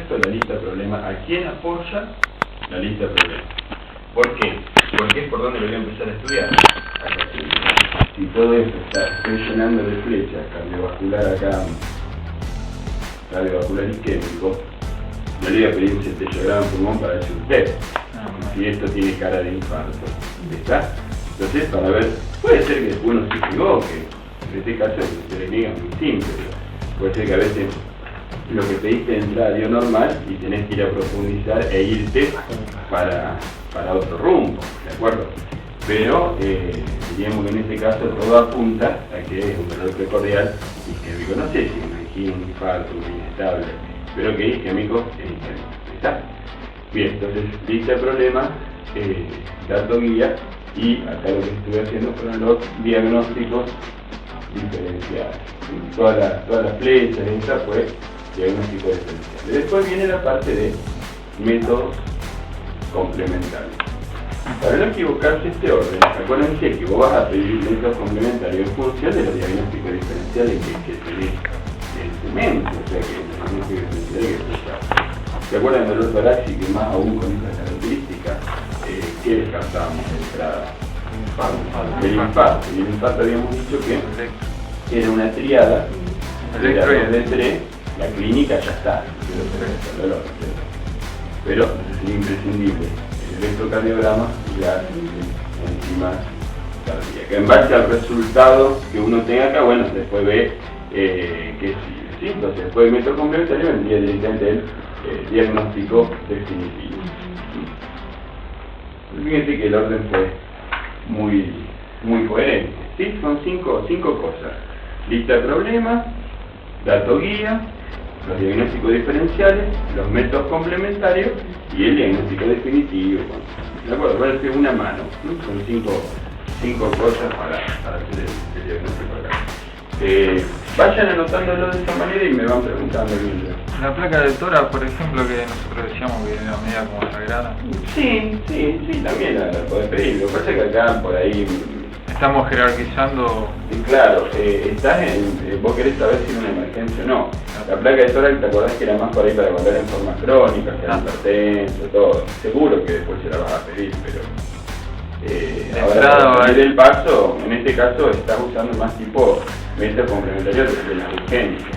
caso la lista de problemas. ¿A quién apoya la lista de problemas? ¿Por qué? Porque es por donde lo voy a empezar a estudiar. Acá, si todo esto estoy llenando de flechas, cardiovascular acá, cardiovascular isquémico, yo le voy a pedir un centellograma pulmón para decir usted si esto tiene cara de infarto. ¿Está? Entonces, para ver, puede ser que uno se equivoque. En este caso, se le niega muy simple. Puede ser que a veces lo que pediste es en radio normal y tenés que ir a profundizar e irte para otro rumbo, ¿de acuerdo? Pero, diríamos que en este caso todo apunta a que es un dolor precordial isquémico. No sé si un angina, un infarto, un inestable, pero que isquémico es isquémico. ¿Está? Bien, entonces, lista de problemas, dato guía, y acá lo que estuve haciendo fueron los diagnósticos diferenciales. Todas las flechas, esta fue diagnóstico diferencial. Después viene la parte de métodos complementarios. Para no equivocarse este orden, acuérdense que vos vas a pedir métodos complementarios en función de los diagnósticos diferenciales que tenés en tu mente, o sea que el diagnóstico diferencial hay que escuchar. ¿Se acuerdan del dolor torácico y más aún con estas características? ¿Qué descartábamos de entrada? El infarto. Y el infarto habíamos dicho que era una triada, de 3, la clínica ya está, pero es imprescindible el electrocardiograma y las enzimas cardíacas. En base al resultado que uno tenga acá, bueno, después ve que sí, entonces después del método complementario vendría directamente el diagnóstico definitivo. Fíjense que el orden fue muy coherente, ¿sí? Son cinco cosas: lista de problemas, dato guía, los diagnósticos diferenciales, los métodos complementarios y el diagnóstico definitivo. ¿De acuerdo? Va a ser una mano, ¿no? Son cinco cosas para hacer el diagnóstico acá. Vayan anotándolo de esa manera y me van preguntando bien. La placa de tora, por ejemplo, que nosotros decíamos que era media como sagrada. Sí, también la podés pedir. Lo que pasa es que acá, por ahí... Estamos jerarquizando... Claro, vos querés saber si es una emergencia o no. La placa de tórax, ¿te acordás que era más por ahí para volver en forma crónica, que era hipertenso, todo? Seguro que después se la vas a pedir, pero... ahora, para el paso, en este caso, estás usando más tipo método complementario de la urgencia.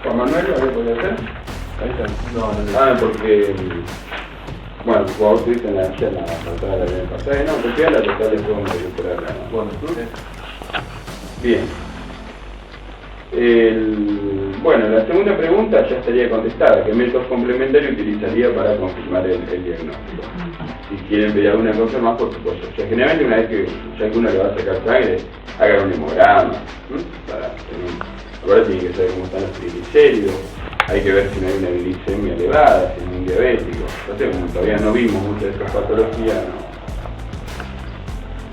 ¿Juan Manuel lo puede hacer? Ahí está. No. Porque... Bueno, vos estuviste en la total la vez pasada. No, porque a la total después vamos a recuperarla. Bueno, bien. Bueno, la segunda pregunta ya estaría contestada. ¿Qué métodos complementarios utilizaría para confirmar el diagnóstico? Si quieren pedir alguna cosa más, por supuesto. O sea, generalmente una vez que ya alguno le va a sacar sangre, hagan un hemograma. Ahora tienen que saber cómo están los triglicéridos. Hay que ver si no hay una glicemia elevada, si no hay un diabético. Entonces, como todavía no vimos muchas de estas patologías,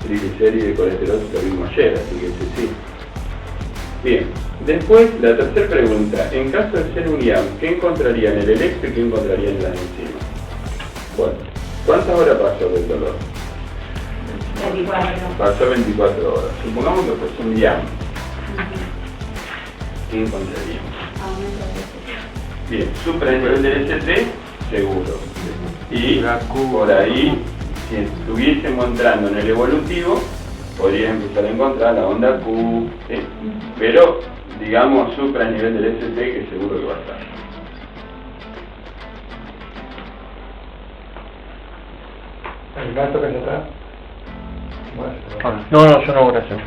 triglicéridos y colesterol lo vimos ayer, así que sí. Bien, después la tercera pregunta: en caso de ser un IAM, ¿qué encontraría en el electro y qué encontraría en las enzimas? Bueno, ¿cuántas horas pasó del dolor? 24. Pasó 24 horas. Supongamos que fue un IAM. ¿Qué encontraríamos? Bien, supra el nivel del ST, seguro. Y por ahí, si estuviésemos entrando en el evolutivo, podrías empezar a encontrar la onda Q, ¿sí? Pero, digamos, supra el nivel del ST, que seguro que va a estar. ¿El gasto que ya está? No, yo no hago gracias.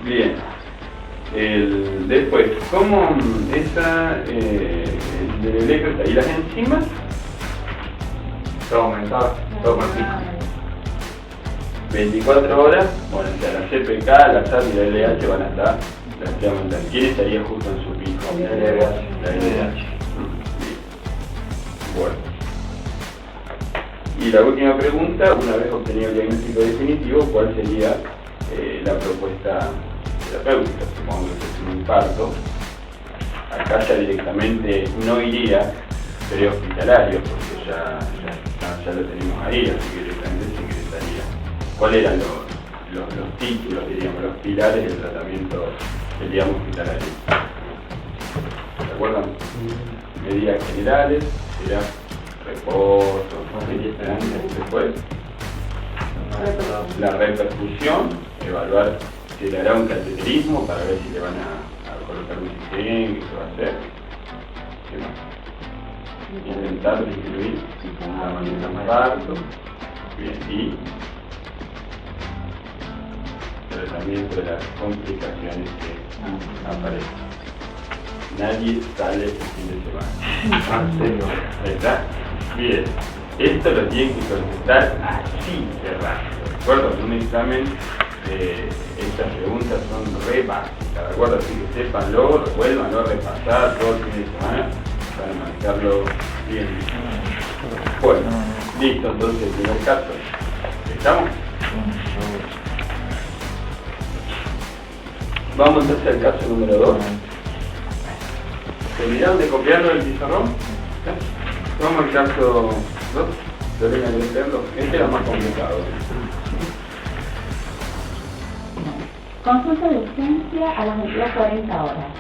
Bien. Después, ¿cómo esa del electro y las enzimas? Todo aumentado, todo por pico. 24 horas, bueno, o sea, la CPK, la SAT y la LH van a estar relativamente. ¿Quién estaría justo en su pico? La LH. La LH. Bueno. Y la última pregunta: una vez obtenido el diagnóstico definitivo, ¿cuál sería la propuesta terapéutica? Supongo que es un infarto. Acá ya directamente no iría prehospitalarios, porque ya lo tenemos ahí, así que directamente se ingresaría. ¿Cuáles eran los títulos, diríamos, los pilares del tratamiento del diablo hospitalario? ¿Se acuerdan? Medidas generales, era reposo, después la repercusión, evaluar si le hará un cateterismo para ver si le van a colocar un sistema, qué se va a hacer. ¿Qué más? Intentar disminuir la manera de parto. Bien, y tratamiento de las complicaciones que aparecen. Nadie sale el fin de semana. ¿Verdad? Bien. Esto lo tienen que contestar así de rápido. ¿De acuerdo? En un examen estas preguntas son re básicas, ¿de acuerdo? Así que sépanlo, vuélvanlo a repasar todo el fin de semana para manejarlo bien. Bueno, listo, entonces el primer caso. ¿Estamos? Vamos entonces al caso número 2. ¿Terminaron de copiarlo del pizarrón? ¿Sí? Vamos al caso 2. ¿Deberían agregarlo? Este era más complicado. Consulta de urgencia a las 22:40 horas.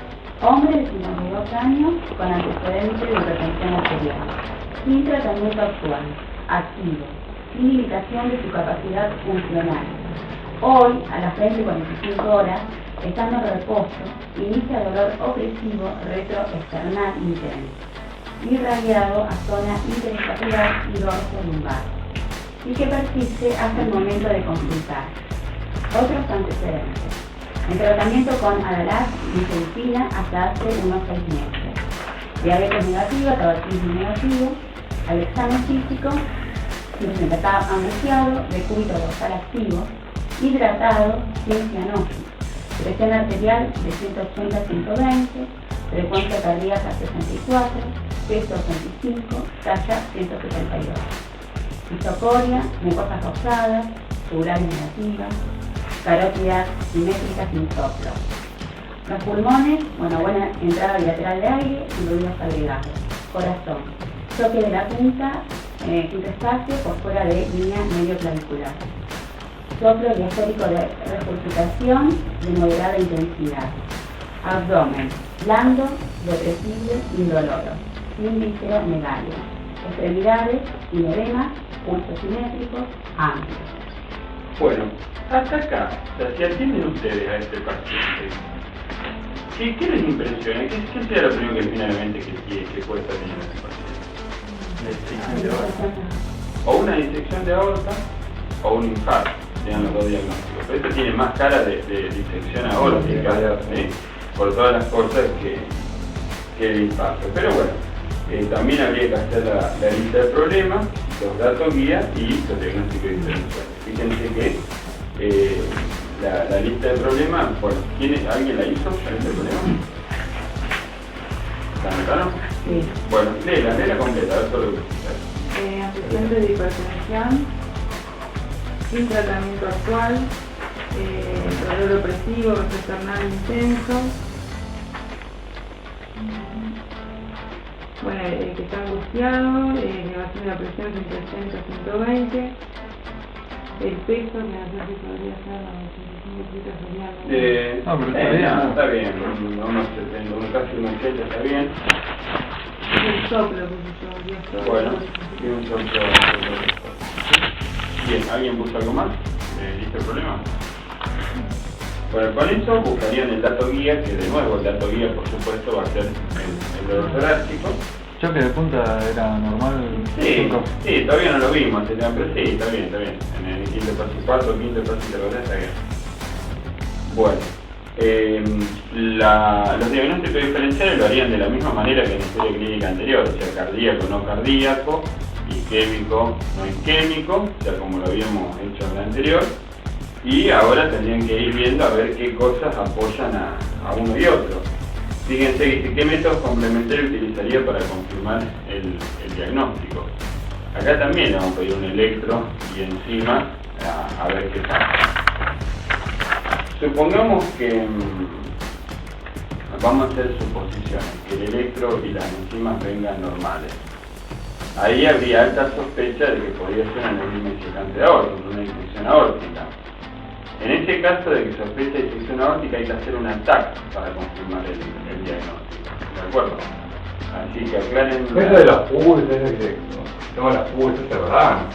Hombre de 52 años con antecedentes de hipertensión arterial. Sin tratamiento actual. Activo. Sin limitación de su capacidad funcional. Hoy, a las 20:45 horas, estando en reposo, inicia dolor opresivo retroesternal intenso, irradiado a zona interescapular y dorso lumbar, y que persiste hasta el momento de consultar. Otros antecedentes. El tratamiento con Adalat y Sulfina hasta hace unos 6 meses. Diabetes negativa, tabaquismo negativo, al examen físico, presentado angustiado, decúbito dorsal activo, hidratado, sin cianosis. Presión arterial de 180 a 120, frecuencia cardíaca 64, peso 25, talla 172. Histocoria, mucosas rosadas, tubular negativa, carótida simétrica sin soplo. Los pulmones, buena entrada bilateral de aire y ruidos agregados. Corazón, choque de la punta, quintoespacio por fuera de línea medio clavicular. Soplo diastólico de resuscitación de moderada intensidad. Abdomen, blando, depresible, indoloro, sin víscero megalia. Extremidades, sin edema, pulso simétrico, amplio. Bueno, hasta acá, o sea, si atienden ustedes a este paciente, ¿qué les impresiona? ¿Qué sería lo primero que finalmente que puede estar teniendo este paciente? O una disección de aorta o un infarto. Tienen los dos diagnósticos. Pero este tiene más cara de disección aórtica, ¿sí? Por todas las cosas que el infarto. Pero bueno, también habría que hacer la lista de problemas, los datos guía y los diagnósticos diferenciales. Fíjense que la lista de problemas, bueno, ¿alguien la hizo? ¿La lista de problemas? ¿La anotaron? Sí. Bueno, léela completa, a ver todo lo que Antecedentes de hipertensión, sin tratamiento actual, dolor opresivo, retroesternal intenso. Bueno, que está angustiado, elevación de la presión entre 80 y 120. El peso, que no sé si podría ser la 85 sería está bien, unos 70, casi unos 80 está bien. el soplo, que se yo, Bueno, y un soplo. Bien, ¿alguien busca algo más? ¿Listo el problema? Bueno, con eso buscarían el dato guía, que de nuevo el dato guía por supuesto va a ser el dolor torácico. ¿Choque de punta era normal? Sí, todavía no lo vimos, pero sí, está bien. En el quinto paso, cuarto, quinto paso intervalar está bien. Bueno, los diagnósticos diferenciales lo harían de la misma manera que en la historia clínica anterior, o sea, cardíaco, no cardíaco, isquémico, no isquémico, o sea, como lo habíamos hecho en la anterior. Y ahora tendrían que ir viendo a ver qué cosas apoyan a uno y otro. Fíjense qué métodos complementarios utilizaría para confirmar el diagnóstico. Acá también le vamos a pedir un electro y encima a ver qué pasa. Supongamos que vamos a hacer suposiciones, que el electro y las enzimas vengan normales. ahí habría alta sospecha de que podría ser un aneurisma disecante de aorta, una disección aórtica. En ese caso de que sospecha de disección aórtica hay que hacer un TAC para confirmar el diagnóstico, ¿de acuerdo? Así que aclaren... Eso de las pulsas, es que tengo las pulsas, es verdad, ¿no?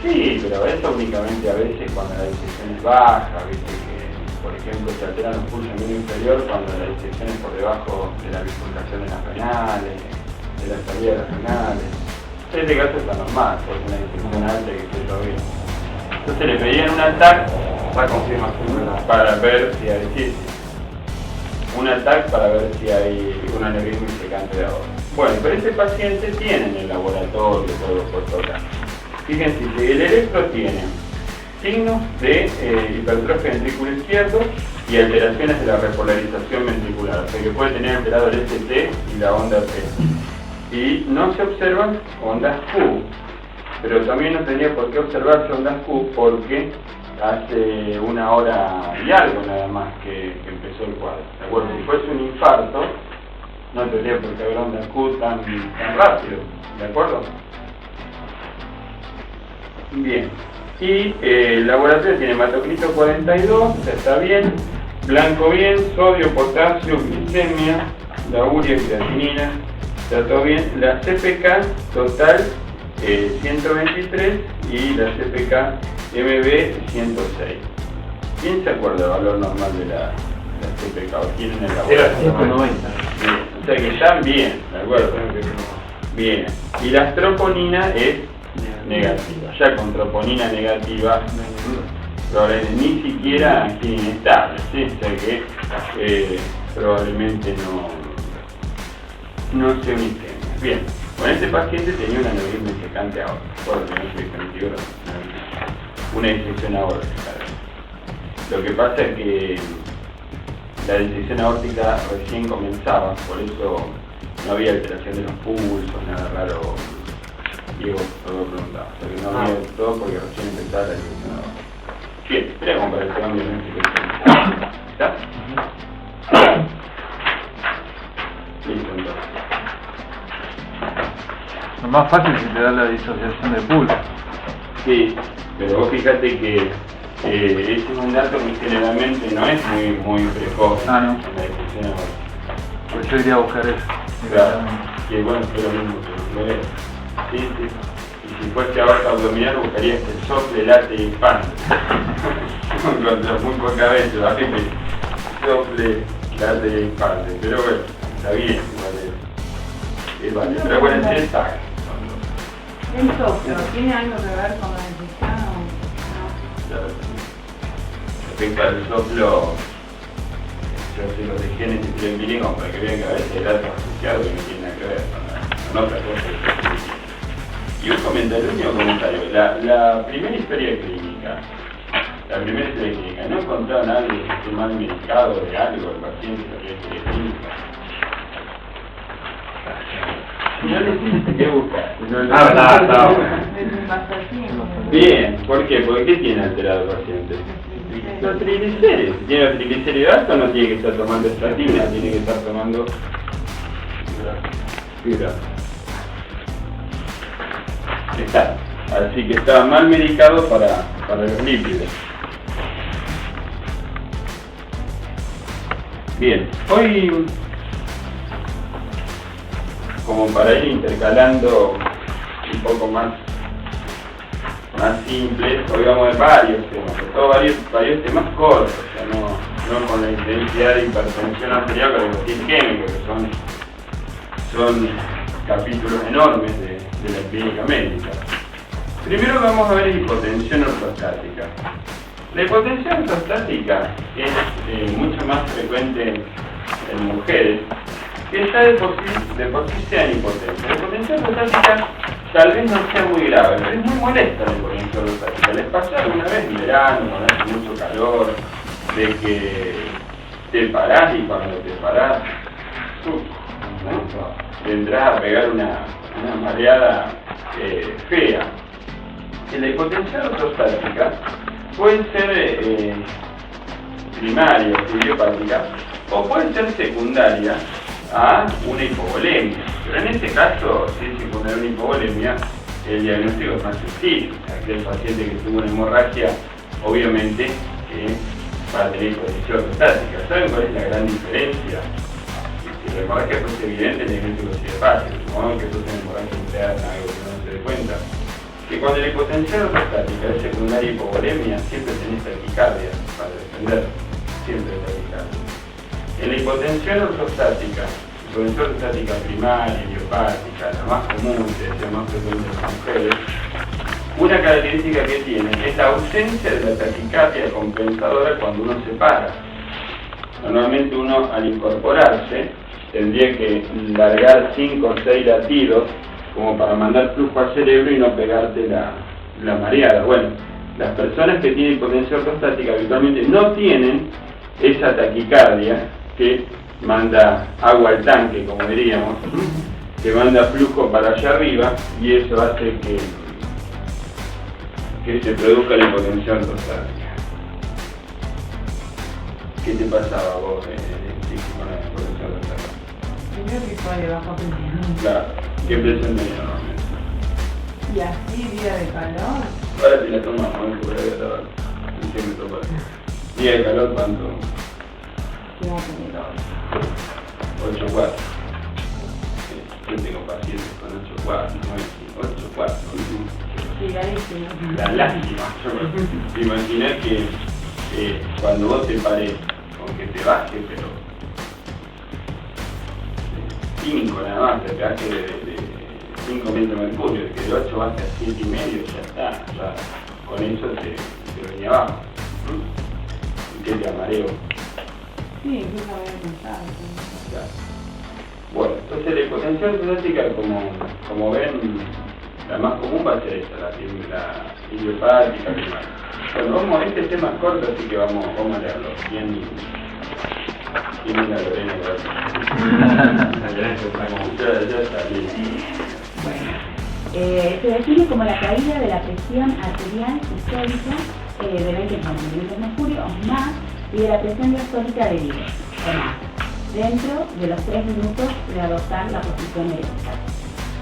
Sí, pero eso únicamente a veces cuando la disección es baja, viste que, por ejemplo, se alteran los pulsos en medio inferior cuando la disección es por debajo de la bifurcación de las renales, de la salida de las renales. En este caso está normal, porque una disección alta que se lo ve. Entonces le pedían un TAC La confirmación, ¿verdad? para ver si hay, sí, un TAC para ver si hay un aneurisma disecante de aorta. Bueno, pero este paciente tiene en el laboratorio todo puesto acá. Fíjense que el electro tiene signos de hipertrofia ventrículo izquierdo y alteraciones de la repolarización ventricular, o sea que puede tener alterado el ST y la onda P. Y no se observan ondas Q, pero también no tendría por qué observarse ondas Q porque hace 1 hora y algo nada más que empezó el cuadro, ¿de acuerdo? Si fuese un infarto, no tendría por qué haber ondas Q tan rápido, ¿de acuerdo? Bien, y el laboratorio tiene hematocrito 42, está bien, blanco bien, sodio, potasio, glicemia, la urea y creatinina, está todo bien, la CPK total 123 y la CPK MB 106. ¿Quién se acuerda del valor normal de la CPK? ¿O quién en el laboratorio? Era 190. Bien, o sea que están bien, ¿de acuerdo? Bien, y la troponina es negativa. Ya con troponina negativa, probablemente ni siquiera aquí inestable, ¿sí? O sea que probablemente no sea un isquemia. Bien, con este paciente tenía un aneurisma disecante aórtica, por una disección aórtica. Lo que pasa es que la disección aórtica recién comenzaba, por eso no había alteración de los pulsos, nada raro. Diego, todo preguntado, o sea que no había todo porque recién empezaba la disección aórtica. Bien, espera como para que cambie la disección. ¿Está? Listo, entonces. Lo más fácil es que te da la disociación de pulso. Sí, pero vos fíjate que ese es un dato que generalmente no es muy precoz Ah, no. en la disección aórtica. Pues yo iría a buscar eso. Claro, que bueno, es lo mismo que lo veo. Sí, sí. Y si fuese aorta abdominal buscarías que el sople, late y expande. Contra muy poca vez, la gente sople, late y expande. Pero bueno, está bien, vale. Pero acuérdense el TAC. ¿El soplo tiene algo que ver con la disección o no? Claro. Respecto al soplo, yo se lo dejé en este triangulino para que vean que a veces el dato asociado que no tiene nada que ver con otra cosa. Y un comentario, último comentario. La primera historia clínica, no encontraba a nadie que esté mal medicado de algo, el paciente en la historia clínica. No necesito que buscar. Verdad. Bien, ¿por qué? Porque ¿qué tiene alterado el paciente? Los triglicéridos. Si tiene los triglicéridos altos no tiene que estar tomando estatina, tiene que estar tomando fibra. Está. Así que estaba mal medicado para los lípidos. Bien, hoy, como para ir intercalando un poco más simples, hoy vamos a ver varios temas, sobre todo varios temas cortos, o sea, no con la intensidad de hipertensión arterial con los isquémicos, que son capítulos enormes de la clínica médica. Primero vamos a ver hipotensión ortostática. La hipotensión ortostática es mucho más frecuente en mujeres que ya de por sí sean hipotensas. La hipotensión ortostática tal vez no sea muy grave, pero es muy molesta la hipotensión ortostática. Les pasó alguna vez en verano, cuando hace mucho calor, de que te parás y cuando te parás, te entras a pegar una mareada fea. La hipotensión ortostática puede ser primaria, idiopática, o puede ser secundaria a una hipovolemia. Pero en este caso, si se pone una hipovolemia, el diagnóstico es más sencillo. O sea, aquel paciente que tuvo una hemorragia, obviamente va a tener hipotensión ortostática. ¿Saben cuál es la gran diferencia? Si la hemorragia fuese evidente, el diagnóstico sería fácil. Supongamos que eso es una hemorragia interna, algo que no se dé cuenta. Que cuando la hipotensión ortostática es secundaria hipovolemia, siempre tenés taquicardia para defender. Siempre taquicardia. En la hipotensión ortostática primaria, idiopática, la más común, que es la más frecuente en las mujeres, una característica que tiene es la ausencia de la taquicardia compensadora cuando uno se para. Normalmente uno al incorporarse tendría que largar 5 o 6 latidos como para mandar flujo al cerebro y no pegarte la mareada. Bueno, las personas que tienen hipotensión ortostática habitualmente no tienen esa taquicardia que manda agua al tanque, como diríamos, que manda flujo para allá arriba, y eso hace que se produzca la hipotensión ortostática. ¿Qué te pasaba vos con la hipotensión ortostática? Primero que fue de baja presión. Claro, ¿qué presión tenía normalmente? Y así, día de calor. Ahora te la tomamos, porque voy a grabar. Día de calor, ¿cuánto? Ya tenía 8-4. Yo tengo pacientes con 8-4, 8-4. Sí, rarísimo. La lástima. Te imaginas que cuando vos te pares, aunque te baje, pero 5 nada más, te baje de 5 metros de mercurio, que de 8 baje a 7,5, ya está. Ya con eso te venía abajo. ¿Y qué te amareo? Sí, incluso había pensado. Claro. Bueno, entonces la hipotensión ortostática, como ven, la más común va a ser esta, la idiopática primaria. Bueno, este tema es corto, así que vamos a leerlo. ¿Quién es la Lorena? Ya está bien. Bueno, se define como la caída de la presión arterial sistólica de 20 milímetros de mercurio o más, y de la presión diastólica de 10 o más, dentro de los 3 minutos de adoptar la posición erecta.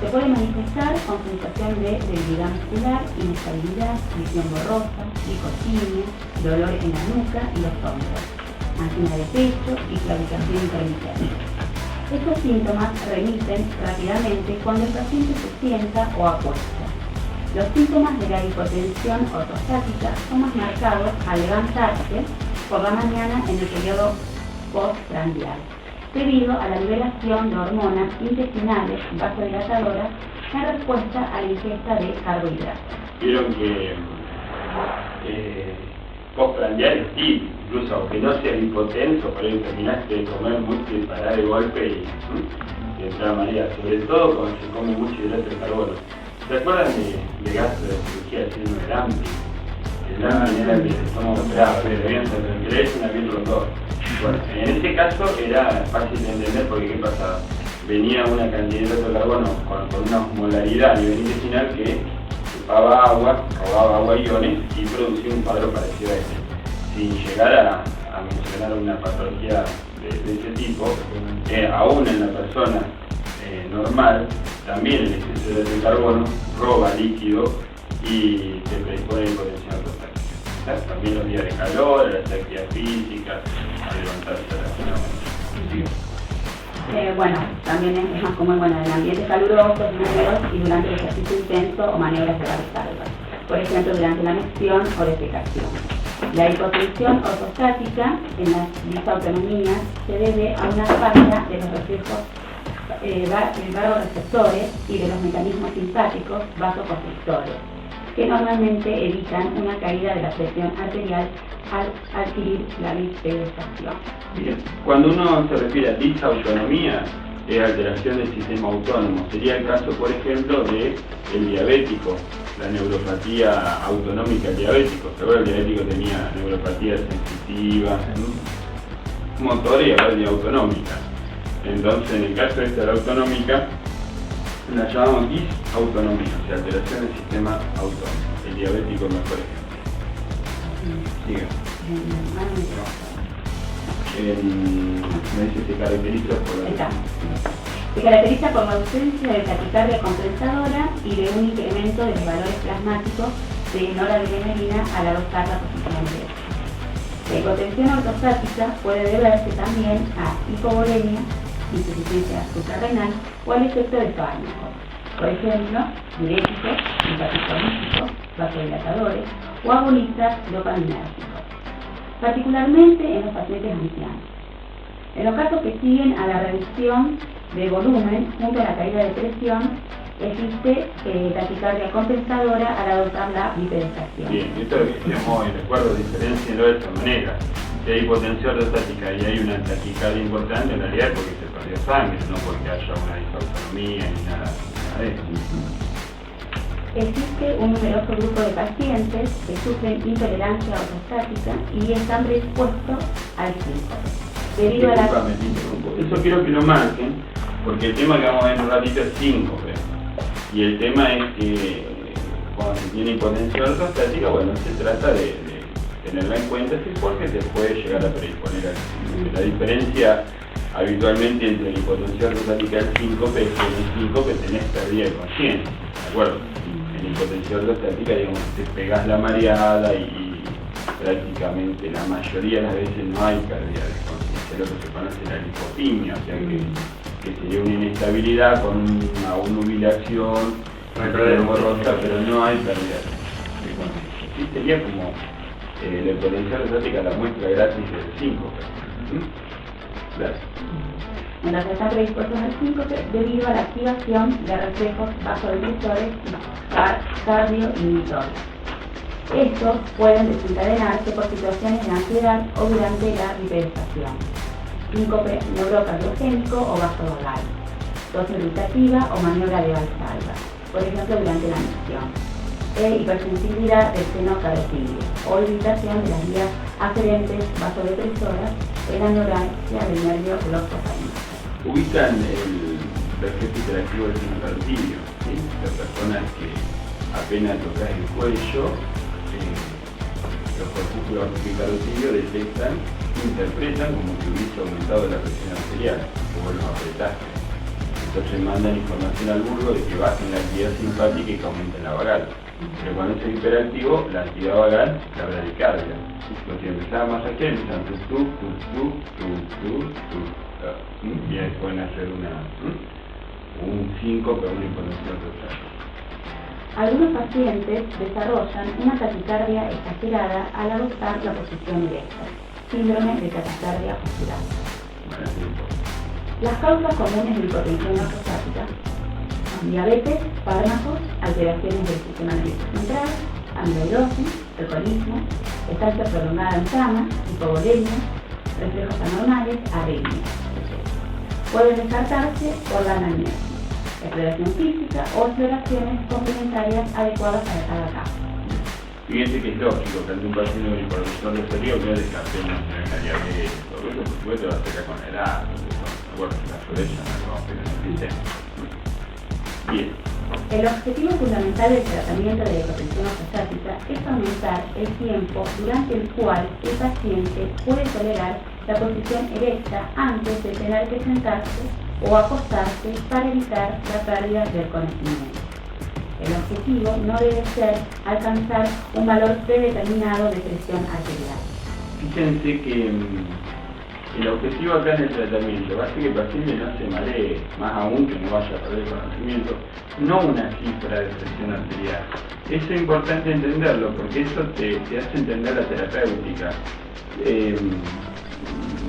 Se puede manifestar con sensación de debilidad muscular, inestabilidad, visión borrosa, licotimia, dolor en la nuca y los hombros, angina de pecho y claudicación intermitente. Estos síntomas remiten rápidamente cuando el paciente se sienta o acuesta. Los síntomas de la hipotensión ortostática son más marcados al levantarse por la mañana en el periodo postprandial, debido a la liberación de hormonas intestinales vasodilatadoras en respuesta a la ingesta de carbohidratos. Vieron que postprandial es típico, incluso aunque no sea hipotenso, por ahí terminaste de comer mucho y parar de golpe y entrar a marear, sobre todo cuando se come mucho hidrato de carbono. ¿Se acuerdan de gasto de cirugía del seno del AMPI? El AMPI era que estamos operados, que le es una piel rotor. Bueno, en ese caso era fácil de entender porque ¿qué pasaba? Venía una cantidad de hidrato de carbono con una osmolaridad a nivel intestinal que chupaba agua, robaba agua iones y producía un cuadro parecido a este. Sin llegar a mencionar una patología de ese tipo, aún en la persona normal, también el exceso de carbono roba líquido y te predispone a hipotensión ortostática. También los días de calor, a la actividad física, a levantarse a la Bueno, también es más común en ambientes calurosos, húmedos y durante el ejercicio intenso o maniobras de carga. Por ejemplo, durante la mección o defecación. La hipotensión ortostática en las disautonomías se debe a una falla de los reflejos vasoreceptores y de los mecanismos simpáticos vasoconstrictores, que normalmente evitan una caída de la presión arterial al adquirir la dispesación. Bien. Cuando uno se refiere a disautonomía, es alteración del sistema autónomo. Sería el caso, por ejemplo, del diabético, la neuropatía autonómica del diabético. Seguro el diabético tenía neuropatía sensitiva, motora y aparte autonómica. Entonces, en el caso de la autonómica, la llamamos disautonomía, o sea, alteración del sistema autónomo. El diabético mejor ejemplo. Siga. me dice se caracteriza por la... Está. Se caracteriza por la ausencia de taquicardia compensadora y de un incremento de los valores plasmáticos de noradrenalina al adoptar la posición directa. La hipotensión ortostática puede deberse también a hipovolemia, insuficiencia suprarrenal o al efecto de fármacos, por ejemplo, diuréticos, antihipertensivos, vasodilatadores o agonistas dopaminérgicos, particularmente en los pacientes ancianos. En los casos que siguen a la reducción de volumen junto a la caída de presión, existe taquicardia compensadora al adoptar la hiperestación. Bien, esto es lo que decíamos hoy, recuerdo, diferencienlo de esta manera. Si hay hipotensión ortostática y hay una taquicardia importante, en realidad es porque se perdió sangre, no porque haya una disautonomía ni nada de eso. Existe un numeroso grupo de pacientes que sufren intolerancia ortostática y están predispuestos al síncope. Debido a la... Disculpame, te interrumpo. Eso quiero que lo marquen, porque el tema que vamos a ver en un ratito es síncope. Y el tema es que cuando se tiene hipotensión ortostática, bueno, se trata de tenerla en cuenta, sí, porque se puede llegar a predisponer al síncope. La diferencia habitualmente entre la hipotensión ortostática y el síncope es que en el síncope tenés pérdida de conciencia, ¿de acuerdo? En la hipotensión ortostática, digamos, te pegás la mareada y prácticamente la mayoría de las veces no hay pérdida de conciencia, lo que se conoce la lipopimia, o sea que sería una inestabilidad con una nubilación, borrosa, pero no hay pérdida de conciencia. Sí, sería como la hipotensión ortostática, la muestra gratis del síncope. Gracias. En los que están predispuestos al síncope debido a la activación de reflejos vasodepresores y cardioinhibitores. Estos pueden desencadenarse por situaciones de ansiedad o durante la hiperestación, síncope neurocardiogénico o vasovagal, tos irritativa o maniobra de Valsalva, por ejemplo durante la misión, hipersensibilidad del seno carotídeo o irritación de las vías aferentes vasodepresoras en la neuralgia del nervio glosofaríngeo. Ubican el reflejo hiperactivo del seno carotídeo, ¿sí? Las personas que apenas tocas el cuello, los corpúsculos carotídeos detectan, interpretan como que hubiese aumentado la presión arterial, como los apretaste. Entonces mandan información al burgo de que bajen la actividad simpática y que aumenten la vagal. Pero cuando es hiperactivo, la actividad vagal, la bradicardia. Entonces si empezaba a masajear, empiezan tu. Y ahí pueden hacer un síncope o una hipotensión ortostática. Algunos pacientes desarrollan una taquicardia exagerada al adoptar la posición erecta, síndrome de taquicardia postural. Las causas comunes de hipotensión ortostática son diabetes, fármacos, alteraciones del sistema nervioso central, amiloidosis, alcoholismo, estancia prolongada en cama, hipovolemia, reflejos anormales, arritmias, etc. Pueden descartarse por la anamnesis, exploración física o exploraciones complementarias adecuadas para cada caso. Fíjense que es lógico que ante un paciente con hipertensión arterial no descartemos una diabetes, todo eso por supuesto va a ser con la edad, bueno, la floresta no lo vamos a tener. Bien. El objetivo fundamental del tratamiento de la hipotensión ortostática es aumentar el tiempo durante el cual el paciente puede tolerar la posición erecta antes de tener que sentarse o acostarse para evitar la pérdida del conocimiento. El objetivo no debe ser alcanzar un valor predeterminado de presión arterial. Fíjense que el objetivo acá en el tratamiento va a ser que el paciente no se maree, más aún que no vaya a perder el conocimiento, no una cifra de presión arterial. Eso es importante entenderlo porque eso te hace entender la terapéutica.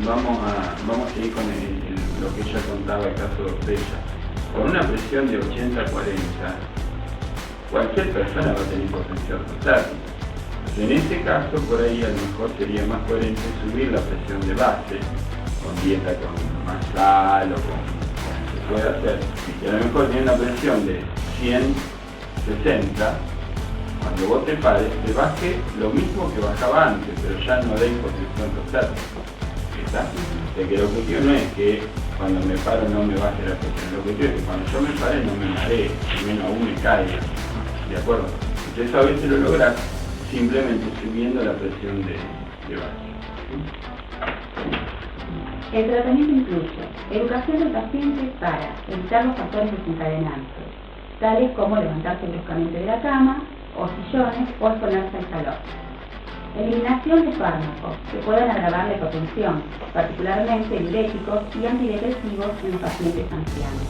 Vamos a seguir con lo que ella contaba, el caso de ella. Con una presión de 80-40, cualquier persona va a tener hipotensión ortostática. En este caso, por ahí a lo mejor sería más coherente subir la presión de base, con dieta con más sal o con se puede hacer. Y a lo mejor tiene una presión de 160, cuando vos te pares, te baje lo mismo que bajaba antes, pero ya no da hipotensión ortostática. ¿Está? O sea que el objetivo no es que cuando me paro no me baje la presión, el objetivo es que cuando yo me pare no me maree, y menos aún me caiga. ¿De acuerdo? Entonces a veces lo logras simplemente subiendo la presión de base. El tratamiento incluye educación del paciente para evitar los factores desencadenantes, tales como levantarse bruscamente de la cama, o sillones, o exponerse al calor. Eliminación de fármacos que puedan agravar la hipotensión, particularmente diuréticos y antidepresivos en los pacientes ancianos.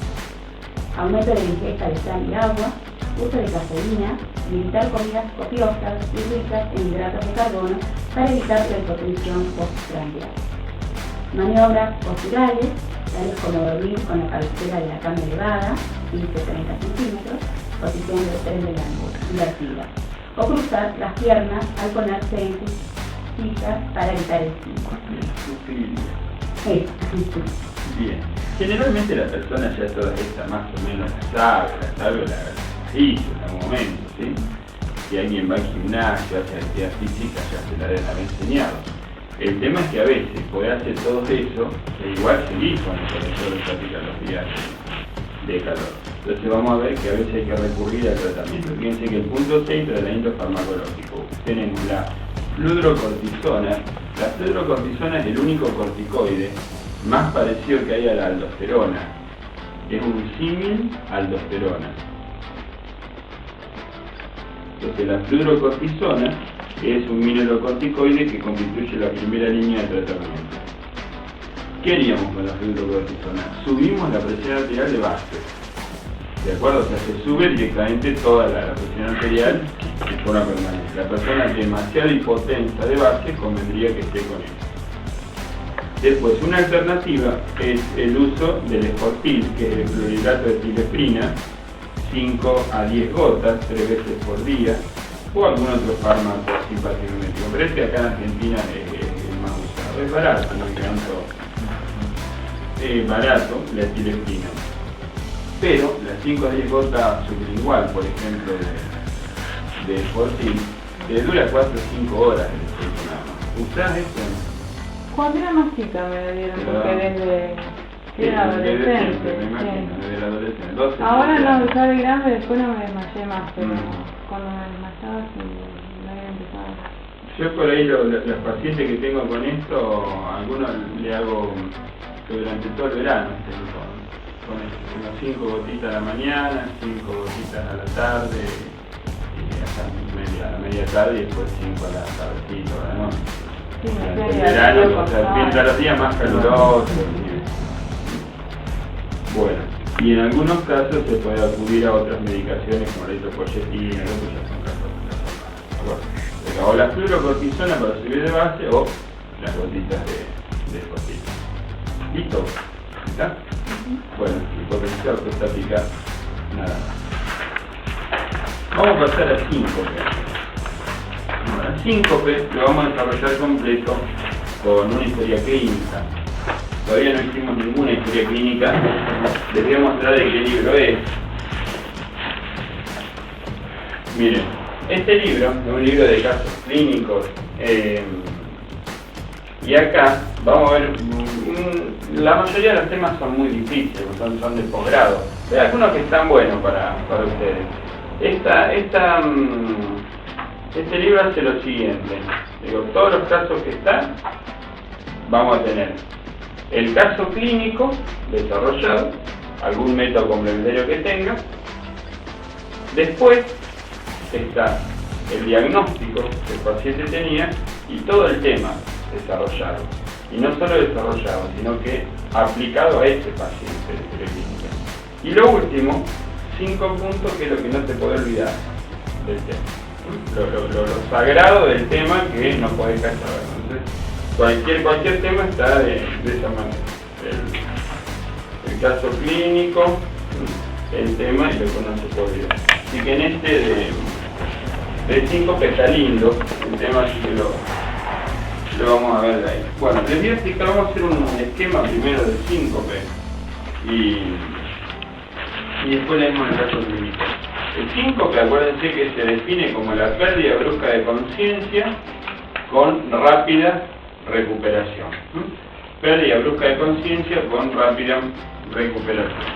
Aumento de la ingesta de sal y agua, uso de cafeína, y evitar comidas copiosas y ricas en hidratos de carbono para evitar la hipotensión postprandial. Maniobras posturales, tales como dormir con la cabecera de la cama elevada, 15-30 centímetros, posición del tren del ángulo, invertida, o cruzar las piernas al ponerse en silla para evitar el sitio. Bien. Generalmente la persona ya toda esta más o menos la sabe la hizo en algún momento, ¿sí? Si alguien va al gimnasio, hace actividad física, ya se la deben haber enseñado. El tema es que a veces puede hacer todo eso e igual seguir con el profesor de práctica los días de calor. Entonces vamos a ver que a veces hay que recurrir al tratamiento. Fíjense que el punto 6, tratamiento farmacológico. Tenemos la fludrocortisona. La fludrocortisona es el único corticoide más parecido que hay a la aldosterona. Es un símil aldosterona. Entonces la fludrocortisona es un mineralocorticoide que constituye la primera línea de tratamiento. ¿Qué haríamos con la fludrocortisona? Subimos la presión arterial de base. ¿De acuerdo? O sea, se sube directamente toda la presión arterial de forma permanente. La persona demasiado hipotensa de base convendría que esté con él. Después, una alternativa es el uso del Esfortil, que es el clorhidrato de etilesprina, 5 a 10 gotas, 3 veces por día, o algún otro fármaco simpatimétrico. Pero este acá en Argentina es más usado. Es barato, no es tanto barato la etilesprina. Pero las 5 a 10 gotas sublingual, por ejemplo, de Esfortil, te dura 4 o 5 horas el efecto nada más. ¿Usás esto? Cuando era más chica me lo dieron, porque desde que era adolescente. Me imagino, desde la adolescencia. 12, Ahora 13 no, años. ya de grande, después no me desmayé más, pero Mm. cuando me desmayaba sí me había empezado. Yo por ahí los pacientes que tengo con esto, a algunos le hago durante todo el verano, con unas 5 gotitas a la mañana, 5 gotitas a la tarde, y hasta la media tarde y después 5 a la tardecita, a la noche. Sí, Durante me el verano, o sea, mientras los días más calurosos. Bueno, y en algunos casos se puede acudir a otras medicaciones como la hidrocortisona, que ya son casos de o la fludrocortisona para subir de base o las gotitas de Esfortil. ¿Listo? ¿Está? Bueno, hipotensión prostática, nada más. Vamos a pasar al síncope. Bueno, el síncope lo vamos a desarrollar completo con una historia clínica. Todavía no hicimos ninguna historia clínica. Les voy a mostrar de qué libro es. Miren, este libro es un libro de casos clínicos. Y acá vamos a ver, la mayoría de los temas son muy difíciles, son de posgrado. Hay algunos que están buenos para ustedes. Este libro hace lo siguiente. Digo, todos los casos que están, vamos a tener el caso clínico desarrollado, algún método complementario que tenga. Después está el diagnóstico que el paciente tenía y todo el tema desarrollado. Y no solo desarrollado, sino que aplicado a ese paciente de historia clínica. Y lo último, 5 puntos, que es lo que no te puede olvidar del tema. Lo sagrado del tema que no podés cachar. Entonces, cualquier tema está de esa manera. El caso clínico, el tema y lo que no se puede olvidar. Así que en este de síncope está lindo, el tema así que lo vamos a ver de ahí. Bueno, les voy a explicar, vamos a hacer un esquema primero del síncope y después leemos el caso clínico. El síncope, acuérdense que se define como la pérdida brusca de conciencia con rápida recuperación. Pérdida brusca de conciencia con rápida recuperación.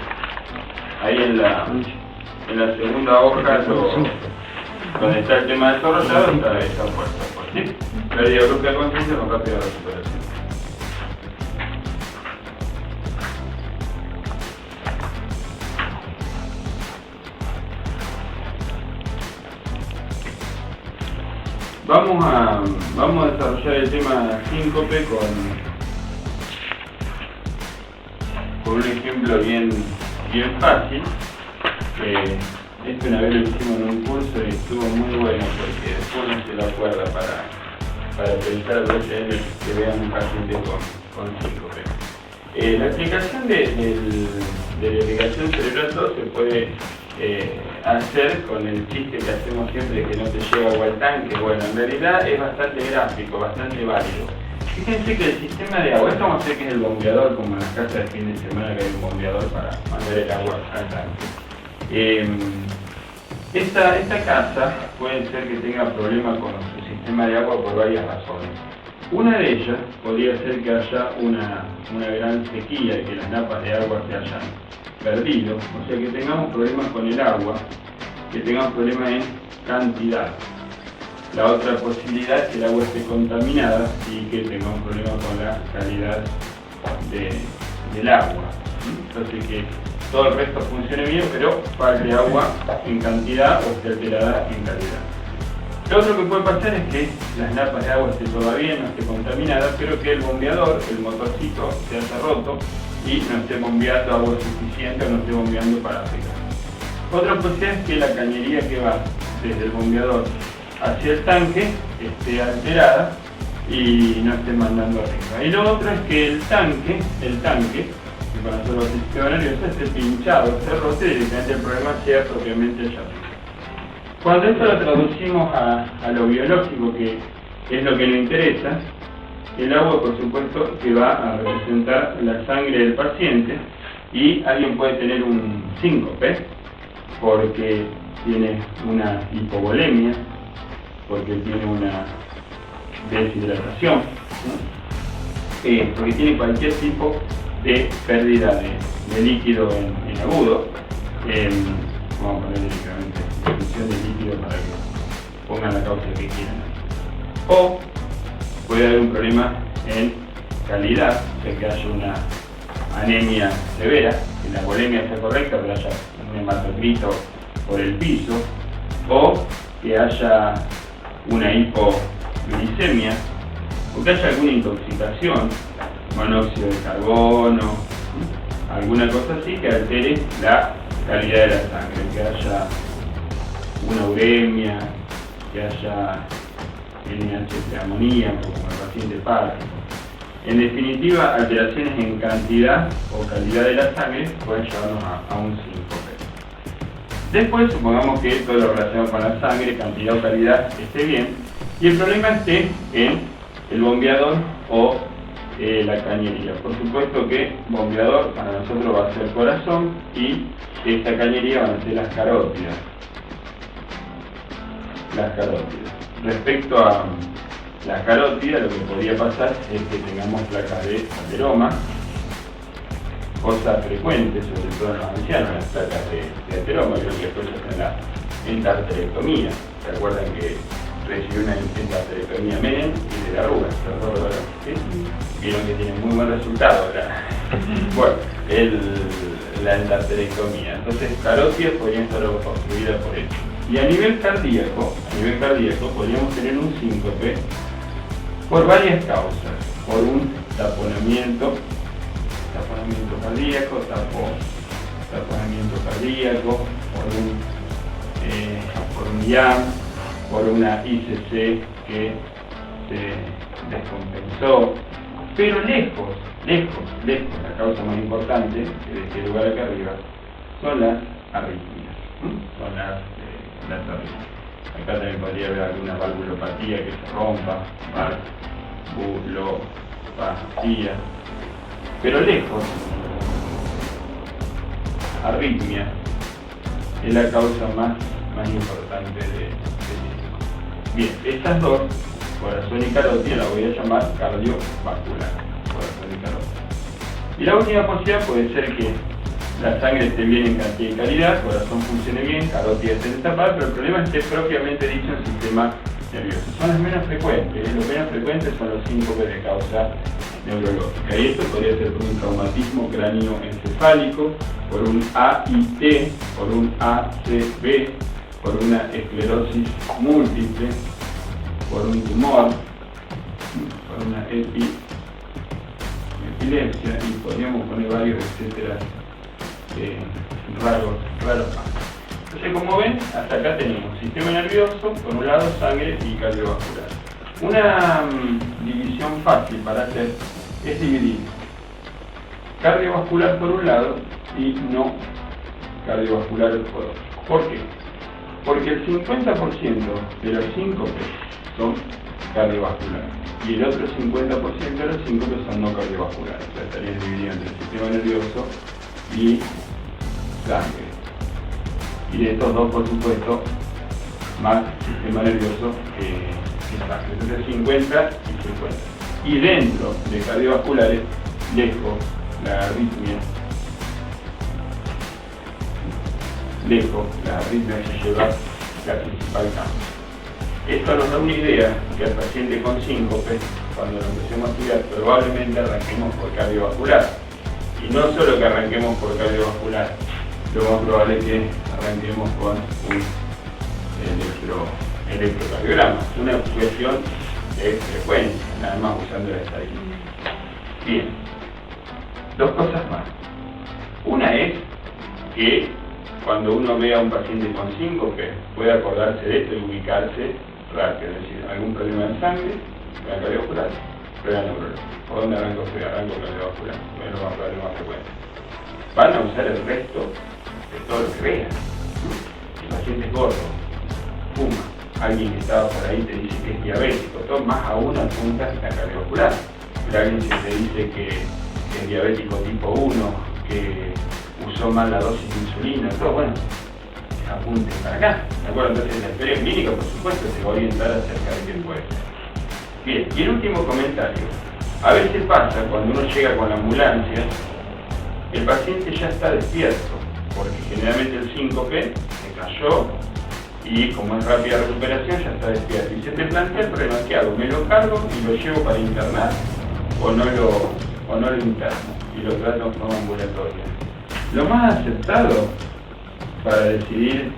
Ahí en la segunda hoja, donde está el tema desarrollado, está esa puesta. ¿Sí? Pérdida brusca de conciencia con rápida recuperación. vamos a desarrollar el tema síncope con un ejemplo bien fácil. Esto una vez lo hicimos en un curso y estuvo muy bueno porque después no se lo acuerda para pensar a veces que vean un paciente con síncope. La aplicación de la irrigación cerebral 2 se puede hacer con el chiste que hacemos siempre de que no te llega agua al tanque. Bueno, en realidad es bastante gráfico, bastante válido. Fíjense que el sistema de agua, esto vamos a hacer que es el bombeador, como en las casas de fin de semana que hay un bombeador para mandar el agua al tanque. Esta casa puede ser que tenga problemas con su sistema de agua por varias razones. Una de ellas podría ser que haya una gran sequía y que las napas de agua se hayan perdido, o sea que tengamos problemas con el agua, que tengamos problemas en cantidad. La otra posibilidad es que el agua esté contaminada y que tengamos problemas con la calidad del agua. Entonces que todo el resto funcione bien, pero falte agua en cantidad o esté alterada en calidad. Lo otro que puede pasar es que las napas de agua esté toda bien, no esté contaminada, pero que el bombeador, el motorcito, se haya roto y no esté bombeando agua suficiente o no esté bombeando para arriba. Otra posibilidad es que la cañería que va desde el bombeador hacia el tanque esté alterada y no esté mandando arriba. Y lo otro es que el tanque, que para nosotros los diccionarios esté pinchado, esté roto y directamente el problema sea propiamente allá arriba. Cuando esto lo traducimos a lo biológico, que es lo que nos interesa, el agua por supuesto que va a representar la sangre del paciente y alguien puede tener un síncope porque tiene una hipovolemia, porque tiene una deshidratación, ¿no? Porque tiene cualquier tipo de pérdida de líquido en agudo. Vamos a poner directamente reducción de líquido para que pongan la causa que quieran. O puede haber un problema en calidad, o sea que haya una anemia severa, que la volemia sea correcta, pero haya un hematocrito por el piso, o que haya una hipoglicemia, o que haya alguna intoxicación, monóxido de carbono, alguna cosa así que altere la calidad de la sangre, que haya una uremia, que haya NH de amoníaco, como el paciente Parkinson. En definitiva, alteraciones en cantidad o calidad de la sangre pueden llevarnos a un síncope. Después, supongamos que todo lo relacionado con la sangre, cantidad o calidad, esté bien, y el problema esté en el bombeador o la cañería. Por supuesto que bombeador para nosotros va a ser corazón y esta cañería van a ser las carótidas. Respecto a las carótidas, lo que podría pasar es que tengamos placas de ateroma, cosa frecuente, sobre todo en los ancianos, las placas de ateroma, creo que después hacen la endarterectomía. ¿Se acuerdan que recibió una endarterectomía Menem y de la arruga? ¿Sí? Vieron que tiene muy buen resultado, ¿verdad? Bueno, la endarterectomía. Entonces, carótidas podrían estar obstruidas por eso. Y a nivel cardíaco podríamos tener un síncope por varias causas. Por un taponamiento cardíaco, por un IAM, por una ICC que se descompensó, pero lejos, la causa más importante, que de este lugar acá arriba, son las arritmias, son las arritmias. Acá también podría haber alguna valvulopatía que se rompa, valvulopatía, pero lejos, arritmia es la causa más importante de bien, estas dos, corazón y carótida, la voy a llamar cardiovascular, corazón y carótida. Y la última posibilidad puede ser que la sangre esté bien en cantidad y calidad, corazón funcione bien, carótida esté destapada, pero el problema esté propiamente dicho en el sistema nervioso. Son las menos frecuentes, los menos frecuentes son los síncopes de causa neurológica. Y esto podría ser por un traumatismo cráneoencefálico, por un AIT, por un ACV, por una esclerosis múltiple, por un tumor, por una epilepsia, y podríamos poner varios, etcétera, raros más. Entonces, como ven, hasta acá tenemos sistema nervioso, por un lado sangre y cardiovascular. Una división fácil para hacer es dividir cardiovascular por un lado y no cardiovascular por otro. ¿Por qué? Porque el 50% de los síncopes son cardiovasculares y el otro 50% de los síncopes son no cardiovasculares. O sea, estarían divididos entre el sistema nervioso y sangre. Y de estos dos, por supuesto, más sistema nervioso que sangre. Entonces 50 y 50. Y dentro de cardiovasculares dejo la arritmia que lleva la principal causa. Esto nos da una idea que al paciente con síncope, cuando lo empecemos a estudiar, probablemente arranquemos por cardiovascular. Y no solo que arranquemos por cardiovascular, lo más probable es que arranquemos con un electrocardiograma, una cuestión de frecuencia, nada más usando la estadística. Bien, dos cosas más. Una es que cuando uno ve a un paciente con síncope, puede acordarse de esto y ubicarse rápido, es decir, algún problema de sangre, problema cardiovascular, problema neurológico. ¿Por dónde arranco? Arranco cardiovascular, bueno, más problema frecuente. Van a usar el resto de todo lo que vean. El paciente es gordo, fuma, alguien que estaba por ahí te dice que es diabético, todo más aún apunta a la cardiovascular. Pero alguien que te dice que es diabético tipo 1, que usó mal la dosis de insulina, todo, bueno, apunte para acá, ¿de acuerdo? Entonces la historia clínica, por supuesto, se va a orientar acerca de qué puede ser. Bien, y el último comentario. A veces pasa, cuando uno llega con la ambulancia, el paciente ya está despierto, porque generalmente el síncope se cayó y como es rápida recuperación ya está despierto. Y se te plantea el problema, ¿qué hago? ¿Me lo cargo y lo llevo para internar o no lo interno y lo trato de forma ambulatoria? Lo más aceptado para decidir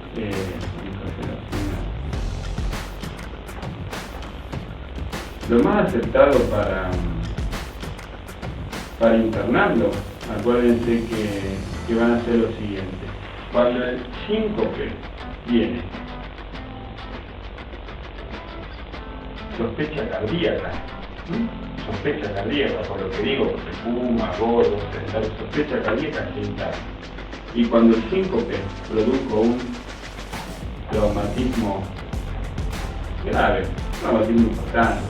para internarlo, acuérdense que van a hacer lo siguiente. Cuando el síncope viene, sospecha cardíaca, por lo que digo, porque fuma, gordo, sospecha cardíaca se interna. Y cuando el síncope produjo un traumatismo grave, un traumatismo importante,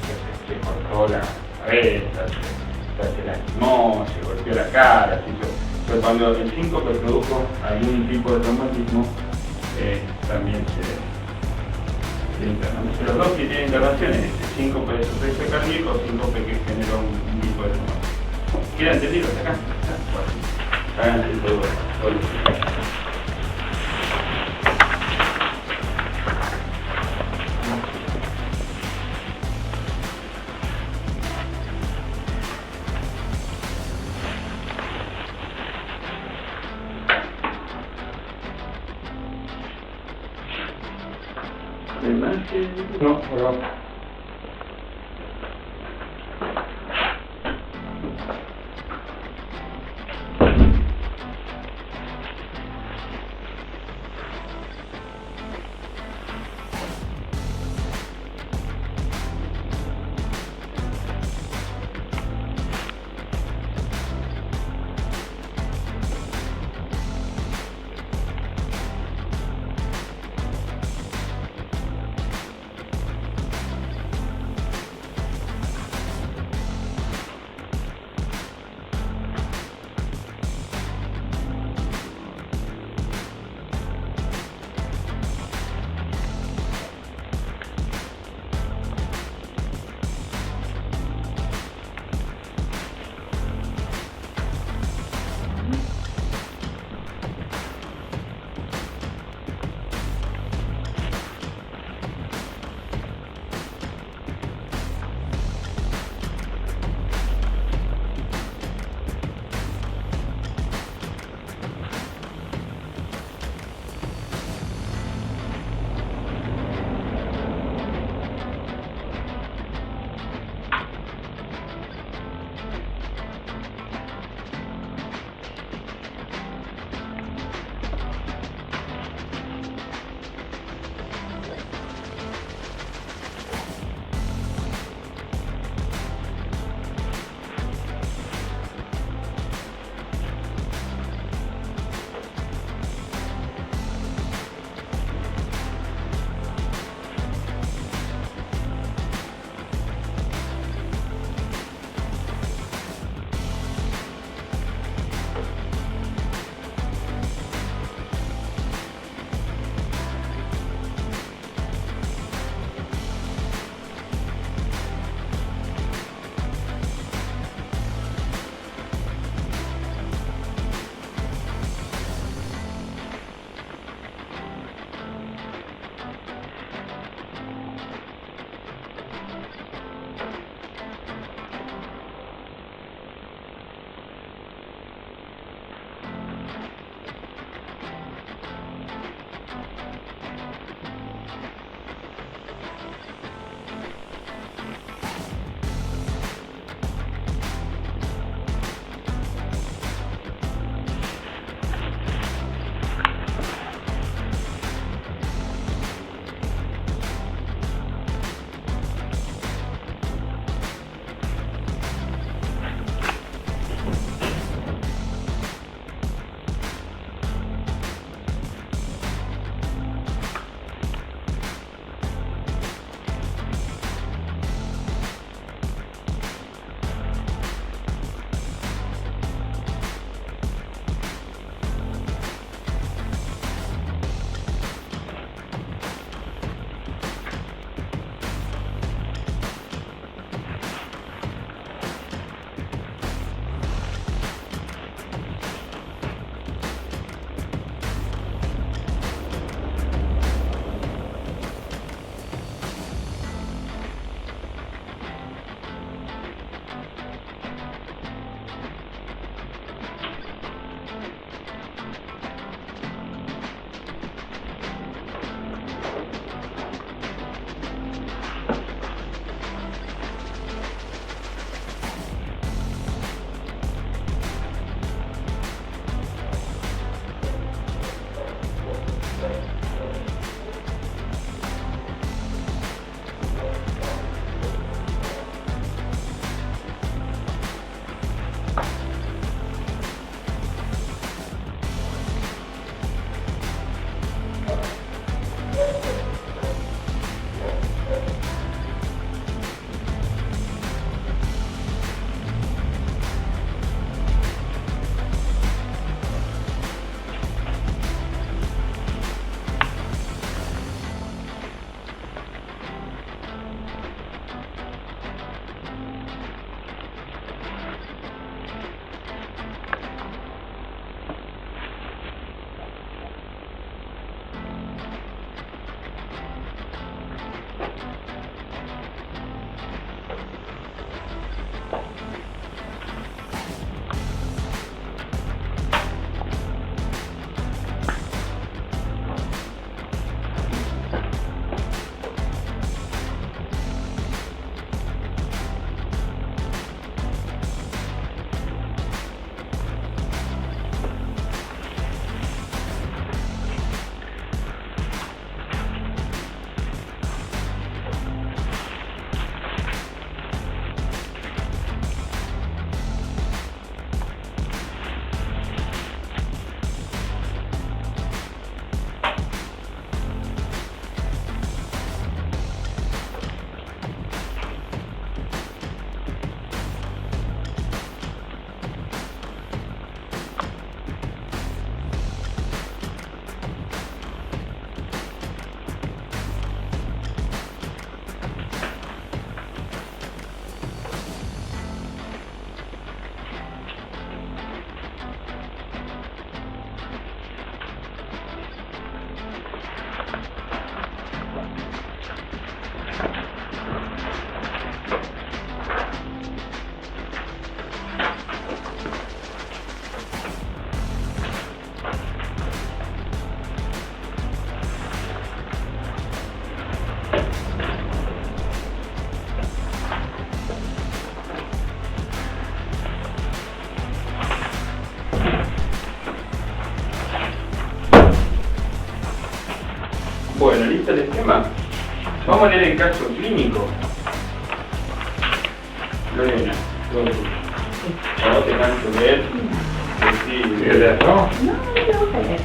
se cortó la cabeza, se lastimó, se golpeó la cara, pero cuando el síncope produjo algún tipo de traumatismo, también se interna. Los dos que tienen intervenciones, síncope de sospecha cardíaca o síncope que generó un tipo de traumatismo. ¿Queda entendido hasta acá? Háganse todo. No, por abajo. Bueno, ¿listo el esquema? Vamos a leer el caso clínico. Lorena, todo tuyo. Ahora te canso leer. Sí, ¿Quieres leer, no? No, no lo voy a leer.